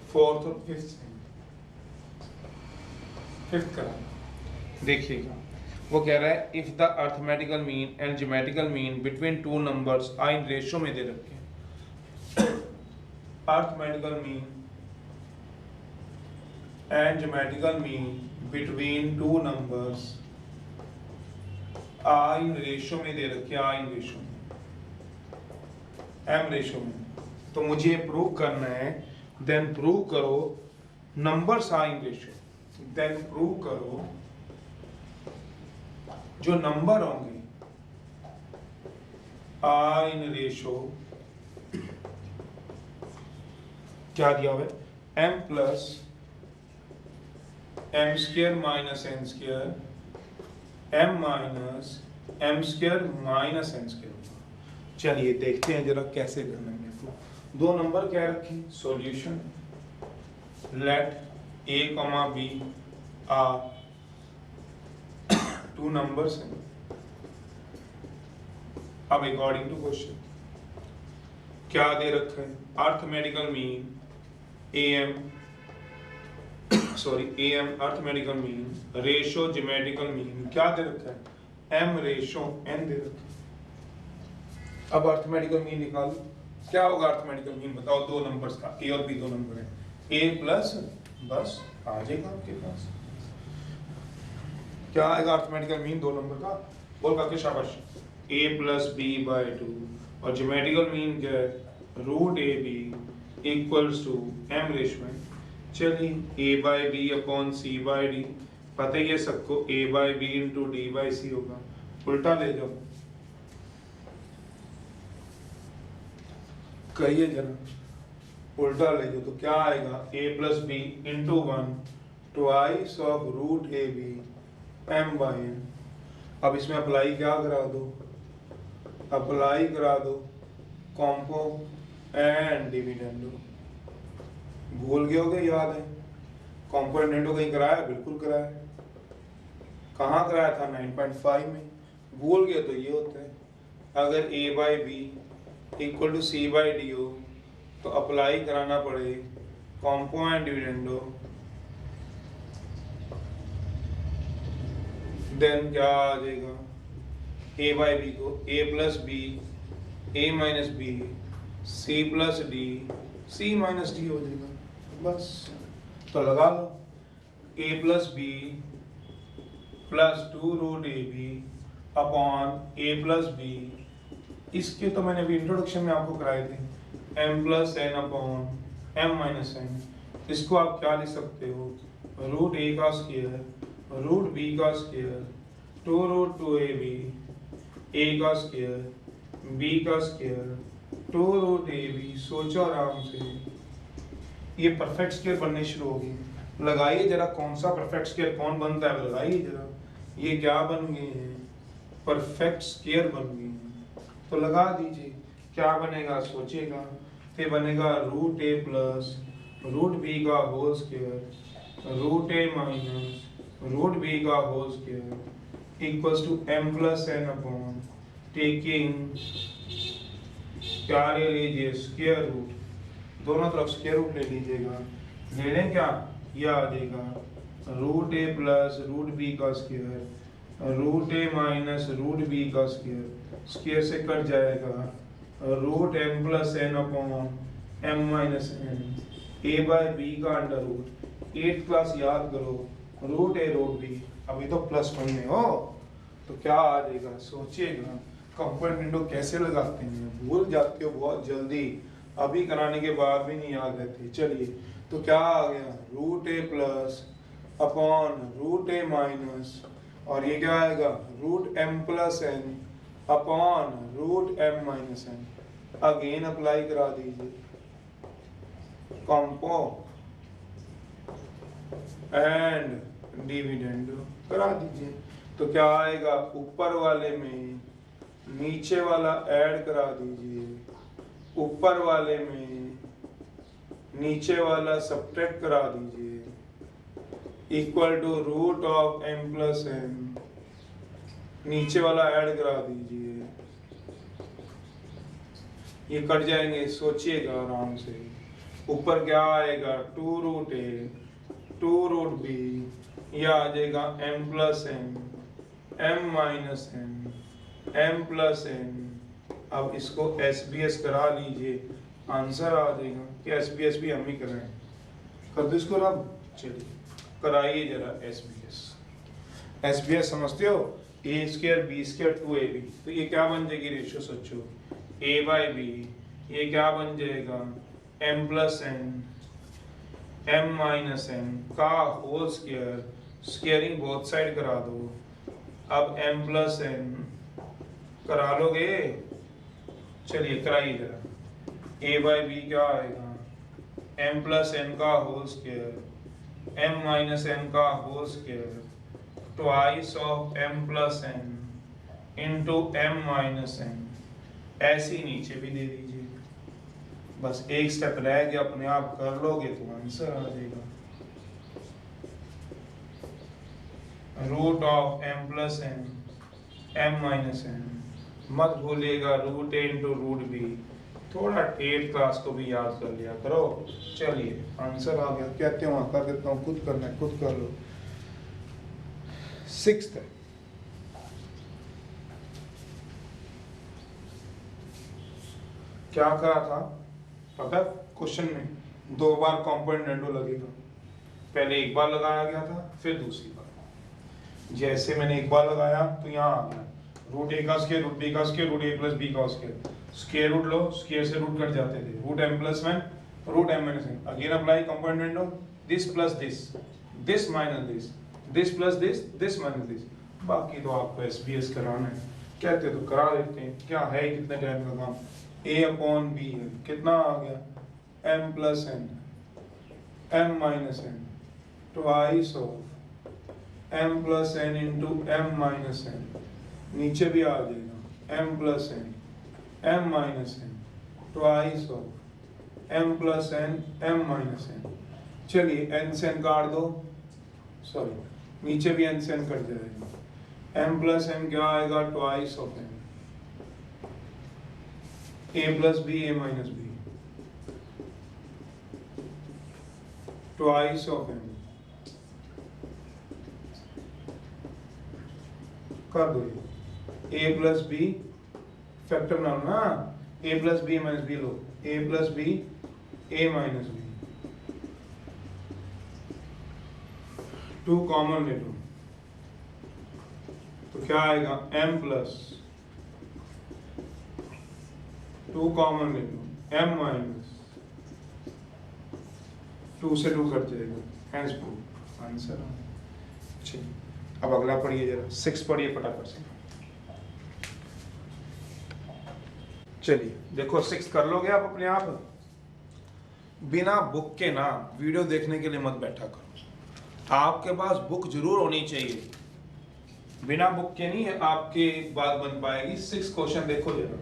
फोर्थ और फिफ्थ सेम, फिफ्थ करा। देखिएगा वो कह रहा है if the arithmetical mean and geometrical mean between two numbers are in ratio में दे रखे हैं। Arithmetical mean and geometrical mean between two numbers are in ratio में दे रखे हैं, आर इन रेशियो में, एम रेशियो में। तो मुझे प्रूव करना है, देन प्रूव करो numbers are in ratio, then prove करो जो नंबर होंगे आर इन रेशो, क्या दिया हुआ है, m plus M square minus N square, m minus M square minus N square. चलिए देखते हैं जरा कैसे करना है। तो दो नंबर क्या रखे, solution let a, b are two numbers हैं। अब अकॉर्डिंग टू क्वेश्चन क्या दे रखा है, arithmetical mean am arithmetical mean ratio geometrical mean क्या दे रखा है, m रेशो n दे रखा है। अब अर्थमेटिकल मीन निकालो, क्या होगा अर्थमेटिकल मीन बताओ, दो नंबर्स का, a और b दो नंबर है, a प्लस, बस आ जाएगा आपके पास। क्या आएगा अर्थमेटिकल मीन दो नंबर का, बोल करके शाबाश, a प्लस बी बाई 2, और ज्योमेट्रिकल मीन क्या है, root A B equals to m ratio है। चलिए a by B upon C by D, पता ही है सबको a by B into D by C होगा, उल्टा ले जाओ, कहिए जरा, उल्टा ले जाओ तो क्या आएगा, a plus B into 1 twice of root A B m by n। अब इसमें अप्लाई क्या करा दो, अप्लाई करा दो कॉम्पो एंड डिविडेंडो। भूल गए होगे, याद है कॉम्पो एंड डिविडेंडो कहीं कराया, बिल्कुल कराया। कहाँ कराया था, 9.5 में। भूल गए तो ये होता है, अगर a by B equal to C by D हो तो अप्लाई कराना पड़े कॉम्पो एंड डिविडेंडो, देन क्या आ जाएगा, a बाई बी को a plus B, a minus B, c plus D, c minus D हो जाएगा, बस। तो लगा लो a plus B plus 2 root A B upon a plus B, इसके तो मैंने अभी इंट्रोडक्शन में आपको कराए थे, m plus N upon m minus N. इसको आप क्या लिख सकते हो, रूट a का स्क्वायर रूट b का square 2 root 2 A B, a का स्क्वायर b का स्क्वायर 2 रूट ए बी। सोचो आराम से, ये परफेक्ट स्क्वायर बनने शुरू होगी। लगाइए जरा कौन सा परफेक्ट स्क्वायर कौन बनता है, लगाइए जरा, ये क्या बन गए हैं, परफेक्ट स्क्वायर बन गए हैं। तो लगा दीजिए, क्या बनेगा सोचिएगा, फिर बनेगा root a plus root b का whole square root a minus root b का whole square equals to m plus n upon taking, क्या ले लीजिए, स्क्वायर रूट, दोनों तरफ स्क्वायर रूट ले लीजिएगा। ले लें क्या, यह आ जाएगा root a plus root b का square root a minus root b का स्क्वायर, स्क्वायर से कट जाएगा root m plus n upon m minus n, a by b का अंडर रूट, 8th क्लास याद करो, रूट a रूट b, अभी तो +1 में हो तो क्या आ जाएगा, सोचिएगा कंपोनेंट विंडो कैसे लगाते हैं, भूल जाते हो बहुत जल्दी, अभी कराने के बाद भी नहीं याद रहती। चलिए तो क्या आ गया, root a plus upon root A minus, और ये क्या आएगा root M plus N upon root M minus N. Again apply करा दीजिए, कॉम्पो एंड डिविडेंड करा दीजिए। तो क्या आएगा, ऊपर वाले में नीचे वाला ऐड करा दीजिए, ऊपर वाले में नीचे वाला सब्ट्रैक्ट करा दीजिए, equal to root of M plus N, नीचे वाला ऐड करा दीजिए। ये कट जाएंगे, सोचिएगा आराम से। ऊपर क्या आएगा, two root A two root B, यह आ जाएगा M plus N M minus N M plus N. अब इसको एस बी एस करा लीजिए, आंसर आ जाएगा कि एस बी एस भी हम ही कराएं। कर दो इसको रब, चलिए कराइए जरा S B S. S B S समझते हो, A square B square two A B, तो ये क्या बन जाएगी रेशियो सोचो, ए बाई बी, ये क्या बन जाएगा M plus N M minus N का whole square, squaring both side करा दो। अब एम प्लस एन करा लोगे, चलिए कराइए जरा। ए बाई बी क्या आएगा एम प्लस एन का whole square M minus N का whole square twice of M plus N into M minus N. ऐसे ही नीचे भी दे दीजिए, बस एक स्टेप रह गया, अपने आप कर लोगे तो आंसर आ जाएगा। Root of M plus N M minus N, मत भूलिएगा root A into root B. थोड़ा 8th क्लास को भी याद कर लिया करो। चलिए आंसर आ गया, कहते हो कर देता हूँ, खुद करना है खुद कर लो। 6th क्या कहा था पता, क्वेश्चन में 2 बार कंपोनेंट रेंडो लगेगा। पहले एक बार लगाया गया था, फिर दूसरी बार। जैसे मैंने एक बार लगाया तो यहाँ आ गया रूट ए का स्क्वायर रूट बी का square root A plus B का स्क्वायर, स्क्वायर रूट लो, स्क्वायर से रूट कट जाते थे, root M plus one root M minus N. Again apply componendo, this plus this minus this plus this minus this. बाकी तो आपको SBS कराना है, कहते तो करा देते हैं, क्या है कितने टाइम का काम। ए अपॉन बी है, कितना आ गया M plus N M minus N twice of M plus N into M minus N. नीचे भी आ जाएगा M plus N M minus N twice of M plus N M minus N. चलिए N से एन काट दो, sorry नीचे भी एन से एन कट जाएगा। एम प्लस एन क्या आएगा twice of N, A plus B A minus B twice of N. कर दो ए प्लस बी, फैक्टर बना लो ना, ए plus B minus B low, A plus B A minus B, 2 common ले लो, तो क्या आएगा m प्लस 2 कॉमन ले लो m माइनस 2 से 2 कट जाएगा, हैंस प्रूफ आंसर। चलिए अब अगला पढ़िए जरा, 6 पढ़िए फटाफट से। चलिए देखो 6 कर लोगे आप अपने आप, बिना बुक के ना वीडियो देखने के लिए मत बैठा करो। आपके पास बुक जरूर होनी चाहिए, बिना बुक के नहीं है आपकी बात बन पाएगी। 6 क्वेश्चन देखो जरा,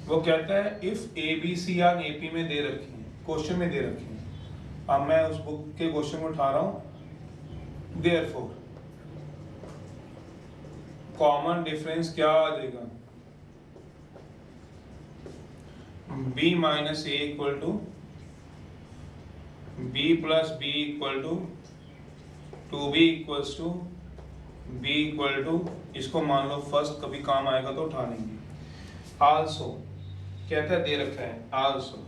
वो कहता है if A B C are A P में दे रखी है, क्वेश्चन में दे रखी है। अब मैं उस बुक के क्वेश्चन को उठा रहा हूं। देयरफॉर कॉमन डिफरेंस क्या आ जाएगा, b minus A equal to B plus B equal to 2b equals to b equal to, इसको मान लो फर्स्ट, कभी काम आएगा तो उठा लेंगे। आल्सो कहता है दे रखा है, आल्सो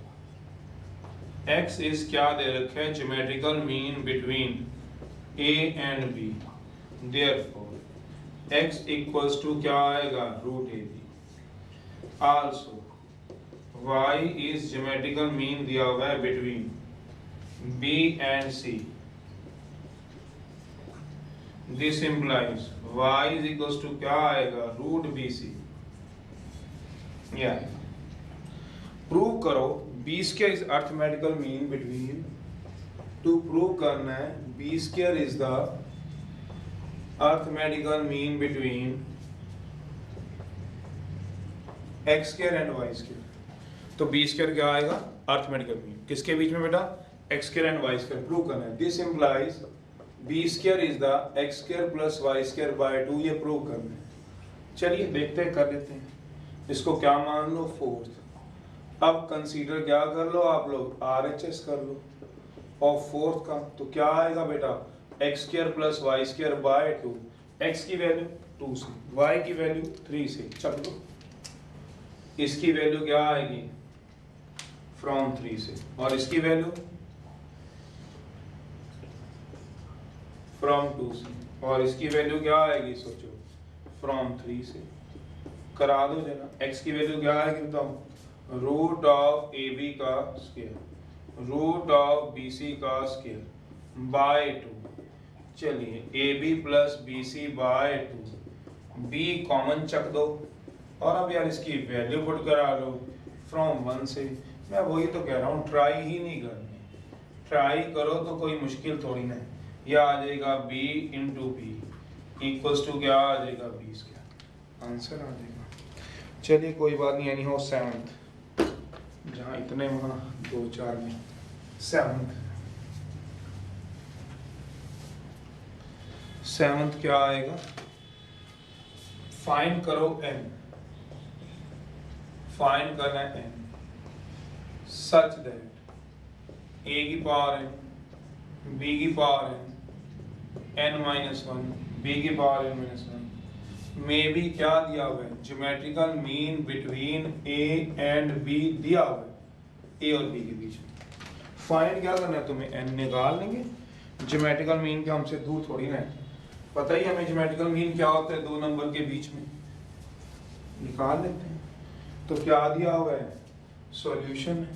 x इज क्या दे रखा है, geometrical mean between a and b, therefore x equals to क्या आएगा root A B. Also y is geometrical mean दिया हुआ है between b and c, this implies y is equals to क्या आएगा, रूट बी सी। या prove करो B square is arithmetical mean between, to prove करना है B square is the arithmetical mean between X square and Y square. तो B square क्या आएगा, arithmetical mean किसके बीच में बेटा, X square and Y square. Prove करना है this implies B square is the X square plus Y square by 2, ये प्रूव करना है। चलिए देखते हैं, कर लेते हैं। इसको क्या मान लो, फोर्थ। अब कंसीडर क्या कर लो आप लोग, RHS कर लो और फोर्थ का। तो क्या आएगा बेटा, X square plus Y square by 2। X की वैल्यू 2 से, वाई की वैल्यू 3 से, चल लो। इसकी वैल्यू क्या आएगी, फ्रॉम 3 से, और इसकी वैल्यू फ्रॉम 2 से, और इसकी वैल्यू क्या आएगी, सोचो, फ्रॉम 3 से। करा दो जरा। एक्स की वैल्यू क्या आएगी बताओ, रूट ऑफ ए बी का square, root of B C का स्क्वायर बाय 2। चलिए A B plus B C by 2, B common चक दो, और अब यार इसकी वैल्यू पुट करा लो फ्रॉम 1 से। मैं वही तो कह रहा हूँ, ट्राई ही नहीं करनी, ट्राई करो तो कोई मुश्किल थोड़ी ना है। यह आ जाएगा b into B equals to क्या आ जाएगा, बी स्क्वायर, आंसर आ जाएगा। चलिए कोई बात नहीं, यानी हो 7th, जहाँ इतने वहाँ 2-4 में 7th क्या आएगा, फाइंड करो n, फाइंड करना है n सच दैट a की पावर n, b की पावर n -1, b की पावर n -1 में भी क्या दिया हुआ है, geometrical mean between a and b दिया हुआ है, a और b के बीच में। फाइंड क्या करना है तुम्हें, n निकाल लेंगे। ज्योमेट्रिकल मीन के हमसे दूर थोड़ी ना है, पता ही हमें ज्योमेट्रिकल मीन क्या होता है, 2 नंबर के बीच में, निकाल लेते हैं। तो क्या दिया हुआ है, सॉल्यूशन है,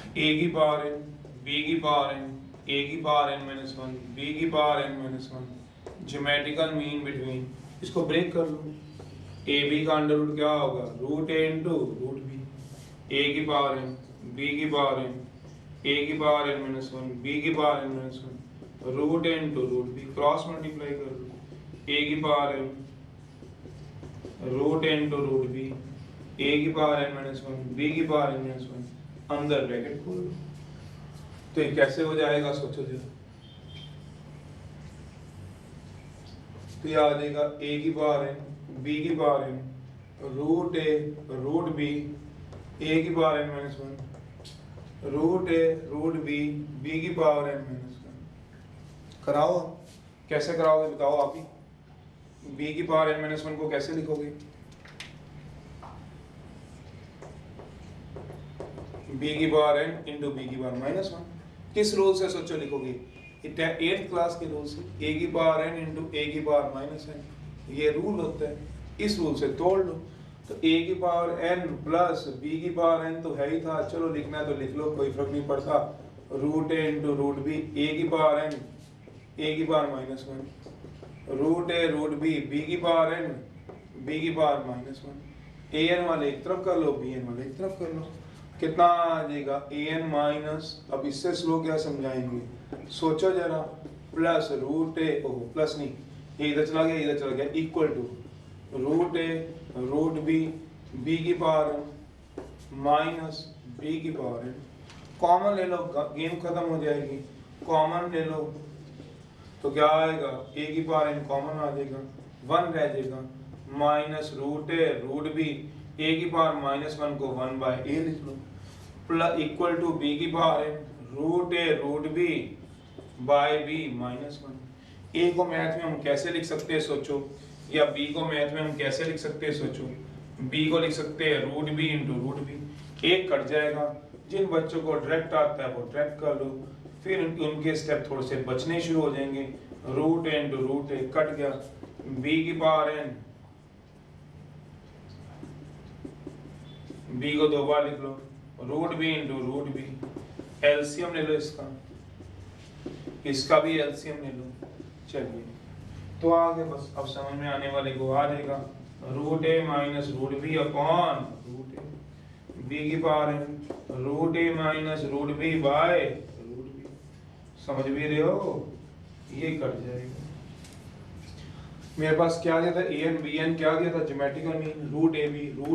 a की पावर n, b की पावर n, a की पावर n -1, b की power n -1, geometrical mean between, इसको ब्रेक कर लो। ए बी का अंडर रूट क्या होगा, root A into root B, A की पावर n, b की पावर n, a की पावर n -1, b की power n -1, root A into root B, cross multiply कर लो। a की power n, root A into root B, a की power n -1, b की power n -1, अंदर bracket खोल लो। तो ये कैसे हो जाएगा, सोचो जरा। तो ये आ जाएगा a की पावर n, b की power n, root A root B, a की power n -1, root A root B, b की पावर n -1। कराओ, कैसे कराओगे बताओ आप ही। b की पावर n -1 को कैसे लिखोगे, b की पावर n इंटू b की पावर -1, किस रूल से सोचो लिखोगे, 8th क्लास के रूल से, a की पावर n इंटू a की पावर -n, ये रूल होता है, इस रूल से तोड़ लो। तो a की पावर n प्लस b की पावर n तो है ही था, चलो लिखना है तो लिख लो, कोई फर्क नहीं पड़ता। Root A into root B, a की पावर n, a की power -1, root A root B, b की पावर n, b की पावर -1। a n वाले एक तरफ कर लो, b n वाले एक तरफ कर लो, कितना आ जाएगा, a n माइनस, अब इससे स्लो क्या समझाएंगे, सोचो जरा, plus root A, oh plus नहीं, ये इधर चला गया, इधर चला गया, equal to root A root B, B की पावर n माइनस बी की पावर n। कॉमन ले लो, गेम खत्म हो जाएगी, कॉमन ले लो तो क्या आएगा, a की पावर n कॉमन आ जाएगा, 1 रह जाएगा, minus root A root B, a की पावर -1 को 1/a लिख लो, प्लस इक्वल टू b की power n root A root B by B -1। a को मैथ में हम कैसे लिख सकते हैं सोचो, या b को मैथ में हम कैसे लिख सकते हैं सोचो, b को लिख सकते हैं root B into root B, एक कट जाएगा, जिन बच्चों को डायरेक्ट आता है वो डायरेक्ट कर लो, फिर उनके स्टेप थोड़े से बचने शुरू हो जाएंगे, root A into root A cut गया, b की पावर n, b को 2 बार लिख लो, root B into root B, LCM ले लो इसका, इसका भी एलसीएम ले लो। चलिए तो आगे बस अब समझ में आने वाले को आ जाएगा, root A minus root B upon root A B की पावर है root A minus root B by root B. समझ भी रहे हो, ये कट जाएगा। मेरे पास क्या दिया था, ए एन बी एन, क्या दिया था geometrical mean root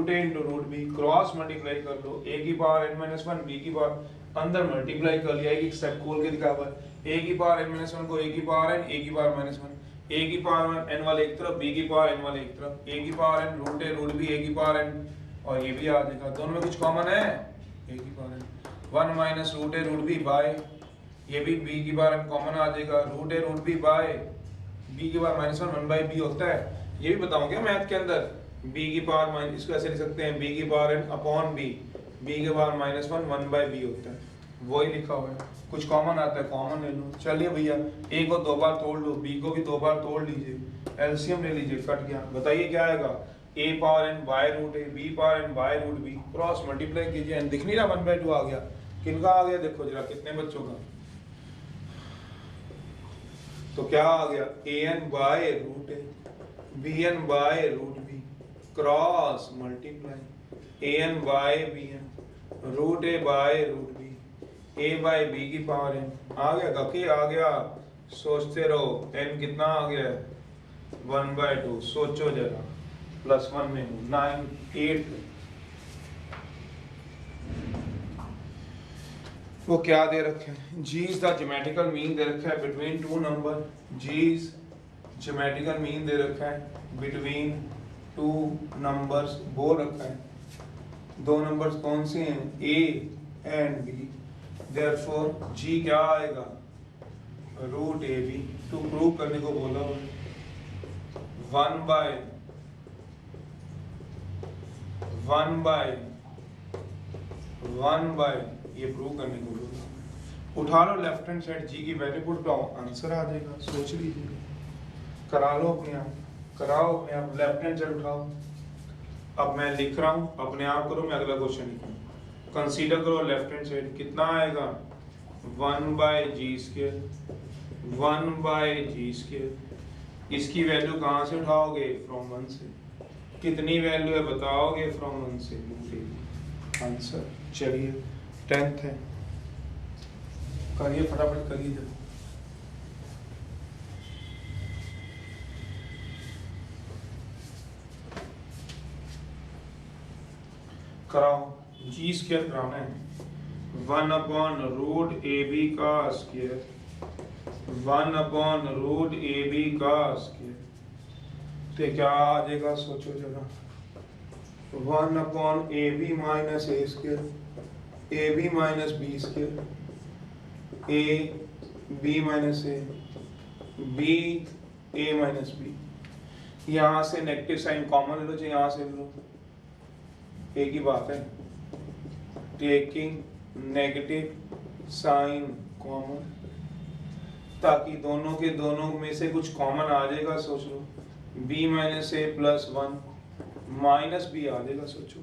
A into root B, cross multiply कर लो, ए की power N minus one, B की पावर अंदर मल्टीप्लाई कर लिया, एक स्टेप खोल के दिखा हुआ है, ए की पावर एन माइनस वन को ए की पावर एन, ए की पावर माइनस वन, ए की पावर एन वाले एक तरफ, बी की पावर एन वाले एक तरफ, ए की power N root A root B, A की पावर एन, और ये भी आ जाएगा, दोनों में कुछ कॉमन है, ए की power N, one minus root A root B by, ये भी बी की पावर एन कॉमन आ जाएगा, root A root B by B की power minus one, one by B होता है, ये भी बताऊंगा मैथ के अंदर, बी की पावर माइनस, इसको ऐसे लिख सकते हैं बी की power N upon B, B की power minus one, one by B होता है, वही लिखा हुआ है, कुछ कॉमन आता है कॉमन ले लो। चलिए भैया ए को दो बार तोड़ लो, बी को भी दो बार तोड़ लीजिए, एलसीएम ले लीजिए, कट गया, बताइए क्या आएगा, A power N by root A, B power N by root B, cross multiply कीजिए, एन दिख नहीं रहा, 1/2 आ गया, किनका आ गया देखो जरा, कितने बच्चों का, तो क्या आ गया, A N by root A, B N by root B, cross multiply, A N by B N, root A by root B, A by B की पावर एन, आ गया काकी, आ गया, सोचते रहो, एन कितना आ गया, 1/2, सोचो जरा, +1 में 9 8, वो क्या दे रखे हैं, G is the geometrical mean दे रखा है between two number, G is geometrical mean दे रखा है बिटवीन टू नंबर्स, बोल रखा है, दो नंबर्स कौन से हैं, A and B, therefore G क्या आएगा, root A B, to prove करने को बोला हुआ है, 1 बाय ये प्रूव करने को बोला, उठा लो लेफ्ट हैंड साइड, जी की वैल्यू पुट करो, आंसर आ जाएगा, सोच लीजिए, करा लो अपने आप, कराओ अपने आप, लेफ्ट हैंड साइड उठाओ, अब मैं लिख रहा हूँ, अपने आप करो, मैं अगला क्वेश्चन लिखूँ, कंसीडर करो लेफ्ट हैंड साइड, कितना आएगा, 1 बाय जी स्क्वायर, 1 बाय जी स्क्वायर, इसकी वैल्यू कहाँ से उठाओगे, फ्रॉम 1 से, कितनी वैल्यू है बताओगे, फ्रॉम 1 से, आंसर। चलिए 10th है, करिए फटाफट करिए जब, कराओ, जी स्क्वायर कराना है, 1/√AB का स्क्वायर, 1/√AB का स्क्वायर, तो क्या आ जाएगा सोचो जरा, 1/AB minus A square, AB minus B square, A B minus A, B A minus B, यहाँ से नेगेटिव साइन कॉमन ले लो, चाहे यहाँ से ले लो, एक ही बात है, टेकिंग नेगेटिव साइन कॉमन, ताकि दोनों के दोनों में से कुछ कॉमन आ जाएगा, सोच लो, b माइनस ए प्लस 1 माइनस बी आ जाएगा, सोचो,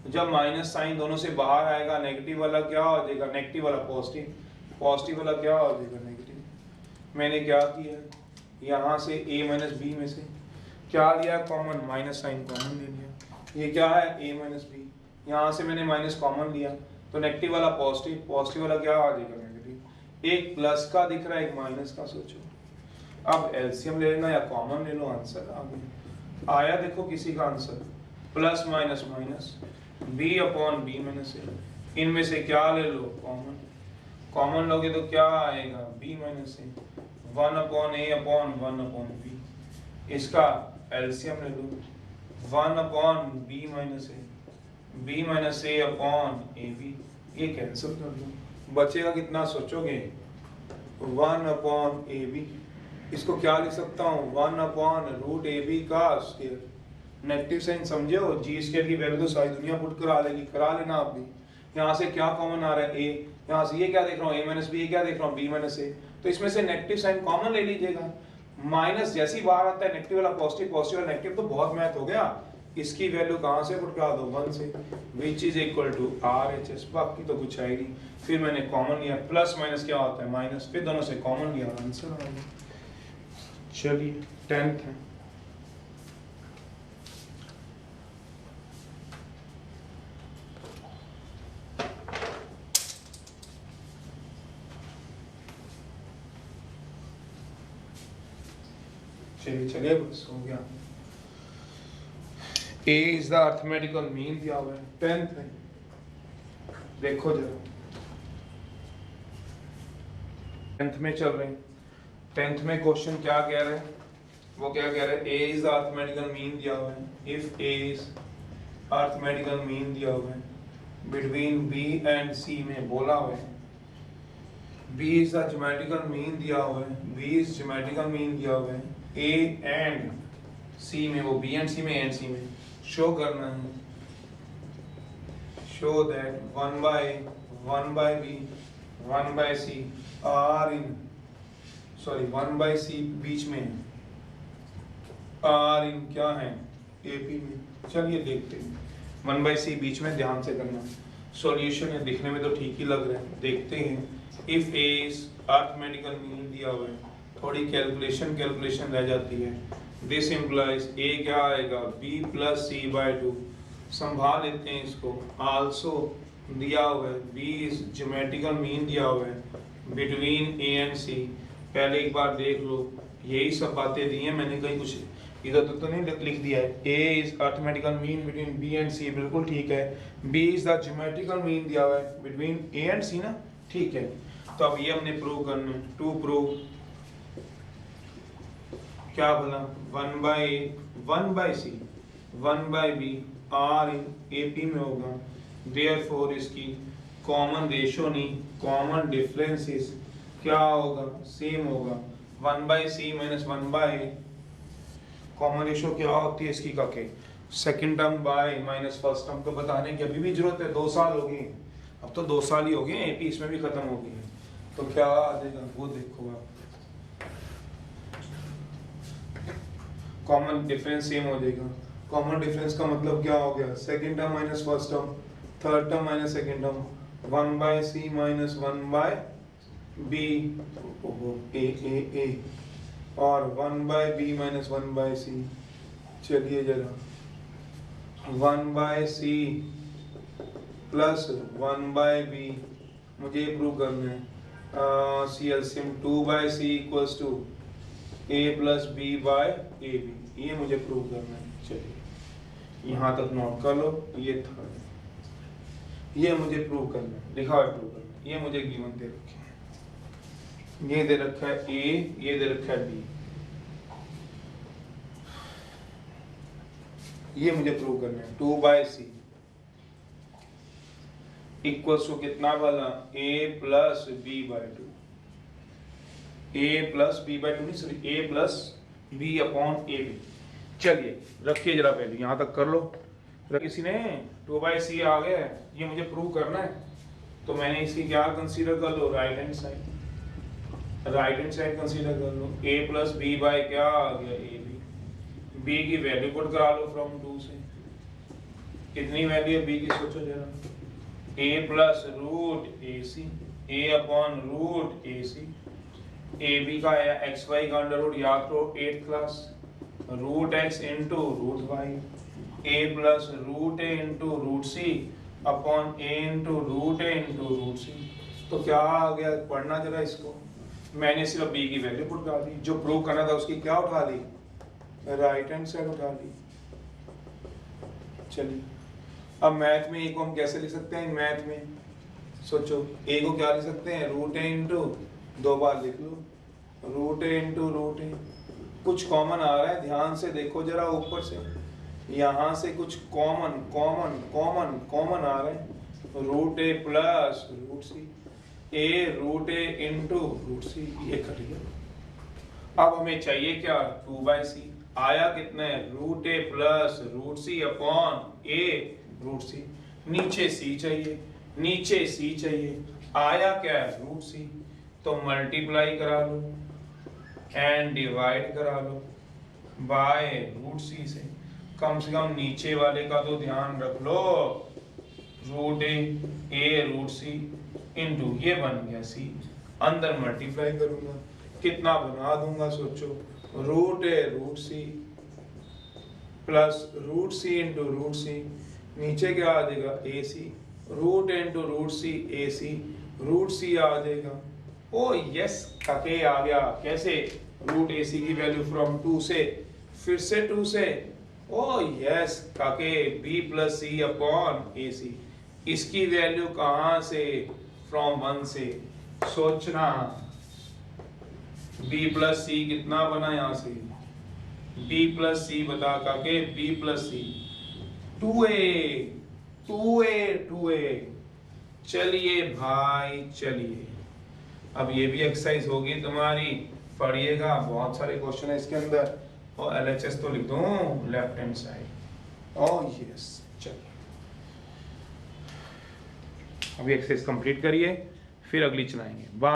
जब माइनस साइन दोनों से बाहर आएगा, नेगेटिव वाला क्या हो जाएगा, नेगेटिव वाला पॉजिटिव, पॉजिटिव वाला क्या हो जाएगा, नेगेटिव, मैंने क्या किया, यहाँ से a माइनस बी में से क्या लिया कॉमन, माइनस साइन कॉमन ले लिया, ये क्या है a माइनस बी, यहाँ से मैंने माइनस कॉमन लिया, तो नेगेटिव वाला पॉजिटिव, पॉजिटिव वाला क्या आ जाएगा, नेगेटिव, एक प्लस का दिख रहा है, एक माइनस का, सोचो, अब एलसीएम ले लेना या कॉमन ले लो, आंसर आ गया, आया देखो किसी का answer, plus minus minus, b upon B minus A, इनमें से क्या ले लो, कॉमन, कॉमन लोगे तो क्या आएगा, b माइनस ए, 1/a अपॉन 1/b, इसका एलसीएम ले लो, 1/b minus A, b minus A upon A B, ये कैंसिल कर दो, बचेगा कितना सोचोगे, 1/ab, इसको क्या लिख सकता हूँ, 1/√ab का स्क्वायर, नेगेटिव साइन समझे हो, जी स्क्वायर की वैल्यू तो सारी दुनिया पुट करा लेगी, करा लेना आप भी, यहाँ से क्या कॉमन आ रहा है, a, यहाँ से ये क्या देख रहा हूँ, a माइनस बी, क्या देख रहा हूँ, b माइनस ए, तो इसमें से नेगेटिव साइन कॉमन ले लीजिएगा, माइनस जैसे ही बाहर आता है नेगेटिव वाला पॉजिटिव, पॉजिटिव वाला नेगेटिव, तो बहुत मैथ हो गया, इसकी वैल्यू कहाँ से पुट करा दो 1 से, which is equal to RHS, बाकी तो कुछ है ही नहीं। फिर मैंने कॉमन लिया, प्लस माइनस क्या होता है माइनस, फिर दोनों से कॉमन लिया, आंसर आ गया। चलिए 10th है। चलिए चलिए बस हो गया। A is the arithmetical mean दिया हुआ है 10th में। देखो जरा 10th में चल रहे हैं। 10th में क्वेश्चन क्या कह रहे हैं, वो क्या कह रहे हैं, A is the arithmetical mean दिया हुआ है। If A is arithmetical mean दिया हुआ है बिटवीन B एंड C में बोला हुआ है, B is the geometrical mean दिया हुआ है, B इज ज्योमेट्रिकल मीन दिया हुआ है A एंड C में, वो B एंड C में, A एंड C में शो करना है, show that 1 by B 1 by C are in, sorry 1 by C बीच में है, आर इन क्या है AP में। चलिए देखते हैं 1 by C बीच में, ध्यान से करना। सॉल्यूशन है, दिखने में तो ठीक ही लग रहा है, देखते हैं। If A is arithmetical mean दिया हुआ है, थोड़ी कैलकुलेशन रह जाती है। दिस इम्प्लाइज A क्या आएगा B plus C by 2, संभाल लेते हैं इसको। आल्सो दिया हुआ है B इज ज्योमेट्रिकल मीन दिया हुआ है बिटवीन A एंड C। पहले एक बार देख लो, यही सब बातें दी हैं मैंने, कहीं कुछ इधर तो नहीं लिख दिया है। A is arithmetical mean between B and C, बिल्कुल ठीक है। B is the geometrical mean दिया हुआ है बिटवीन A एंड C ना, ठीक है। तो अब ये हमने प्रूव करना है। टू प्रूव क्या बोला, 1 by C 1 by B R in AP में होगा, देयरफॉर इसकी कॉमन रेशो नहीं, कॉमन डिफरेंसेस क्या होगा, सेम होगा। 1 by C minus 1 by A, common ratio क्या होती है इसकी काके, second term by minus first term. तो बताने की अभी भी जरूरत है, 2 साल हो गए, अब तो 2 साल ही हो गए, AP इसमें भी खत्म हो गई है। तो क्या आ जाएगा वो देखो आप, कॉमन डिफरेंस सेम हो जाएगा। कॉमन डिफरेंस का मतलब क्या हो गया, second term minus first term, third term minus second term, 1 by C minus 1 by B A और 1 by B minus 1 by C। चलिए जरा 1 by C plus 1 by B मुझे प्रूव करना है। C LCM 2 by C equals to A plus B by AB, ये मुझे prove करना है। चलिए यहाँ तक नोट कर लो, ये थर्ड, ये मुझे प्रूव करना है, लिखा है प्रूव करना है। ये मुझे गिवन दे रखे हैं, ये दे रखा है A, ये दे रखा है B, ये मुझे प्रूव करना है। 2 by C इक्वल्स टू कितना वाला, A plus B by 2, A plus B by 2 नहीं sorry, A plus B upon AB। चलिए रखिए जरा वैल्यू, यहाँ तक कर लो। किसी ने 2 by C आ गया है, ये मुझे प्रूव करना है, तो मैंने इसकी क्या कंसीडर कर लो, राइट हैंड साइड कंसीडर कर लो। A प्लस B by क्या आ गया AB, B की वैल्यू पुट करा लो फ्रॉम 2 से, कितनी वैल्यू है B की सोचो जरा, A plus root AC, A upon root AC, AB का है XY का अंडर रूट, याद करो 8th class, root x into root y, A plus root A into root C upon A into root A into root C। तो क्या आ गया, पढ़ना जरा इसको। मैंने सिर्फ B की वैल्यू पुट कर दी, जो प्रूव करना था उसकी क्या उठा ली, राइट हैंड साइड उठा ली। चलिए अब मैथ में A को हम कैसे लिख सकते हैं, मैथ में सोचो, A को क्या लिख सकते हैं, रूट A इंटू, 2 बार लिख लो, root A into root A। कुछ कॉमन आ रहा है, ध्यान से देखो जरा, ऊपर से यहाँ से कुछ कॉमन आ रहा है, root A plus root C, A root A into root C, ये कट गया। अब हमें चाहिए क्या, 2 by C, आया कितना है, root A plus root C upon A root C, नीचे C चाहिए, आया क्या है, रूट C, तो मल्टीप्लाई करा लो एंड डिवाइड करा लो बाय रूट C से। कम से कम नीचे वाले का तो ध्यान रख लो, root A root C into ये बन गया सी, अंदर मल्टीप्लाई करूंगा कितना बना दूंगा सोचो, root A root C plus root C into root सी, नीचे क्या आ जाएगा ए सी, रूट इंटू रूट सी ए सी, रूट सी आ जाएगा। ओ यस काके आ गया, कैसे, रूट ए सी की वैल्यू फ्रॉम 2 से, फिर से 2 से, ओ यस काके बी प्लस सी अपॉन ए सी, इसकी वैल्यू कहाँ से, फ्रॉम 1 से, सोचना b प्लस सी कितना बना यहाँ से, b प्लस सी बता काके, b प्लस सी 2a। चलिए भाई चलिए, अब ये भी एक्सरसाइज होगी तुम्हारी, पढ़िएगा, बहुत सारे क्वेश्चन है इसके अंदर, और LHS तो लिख दूं left hand side. Oh yes, चलिए अभी एक्सरसाइज कंप्लीट करिए, फिर अगली चलाएंगे।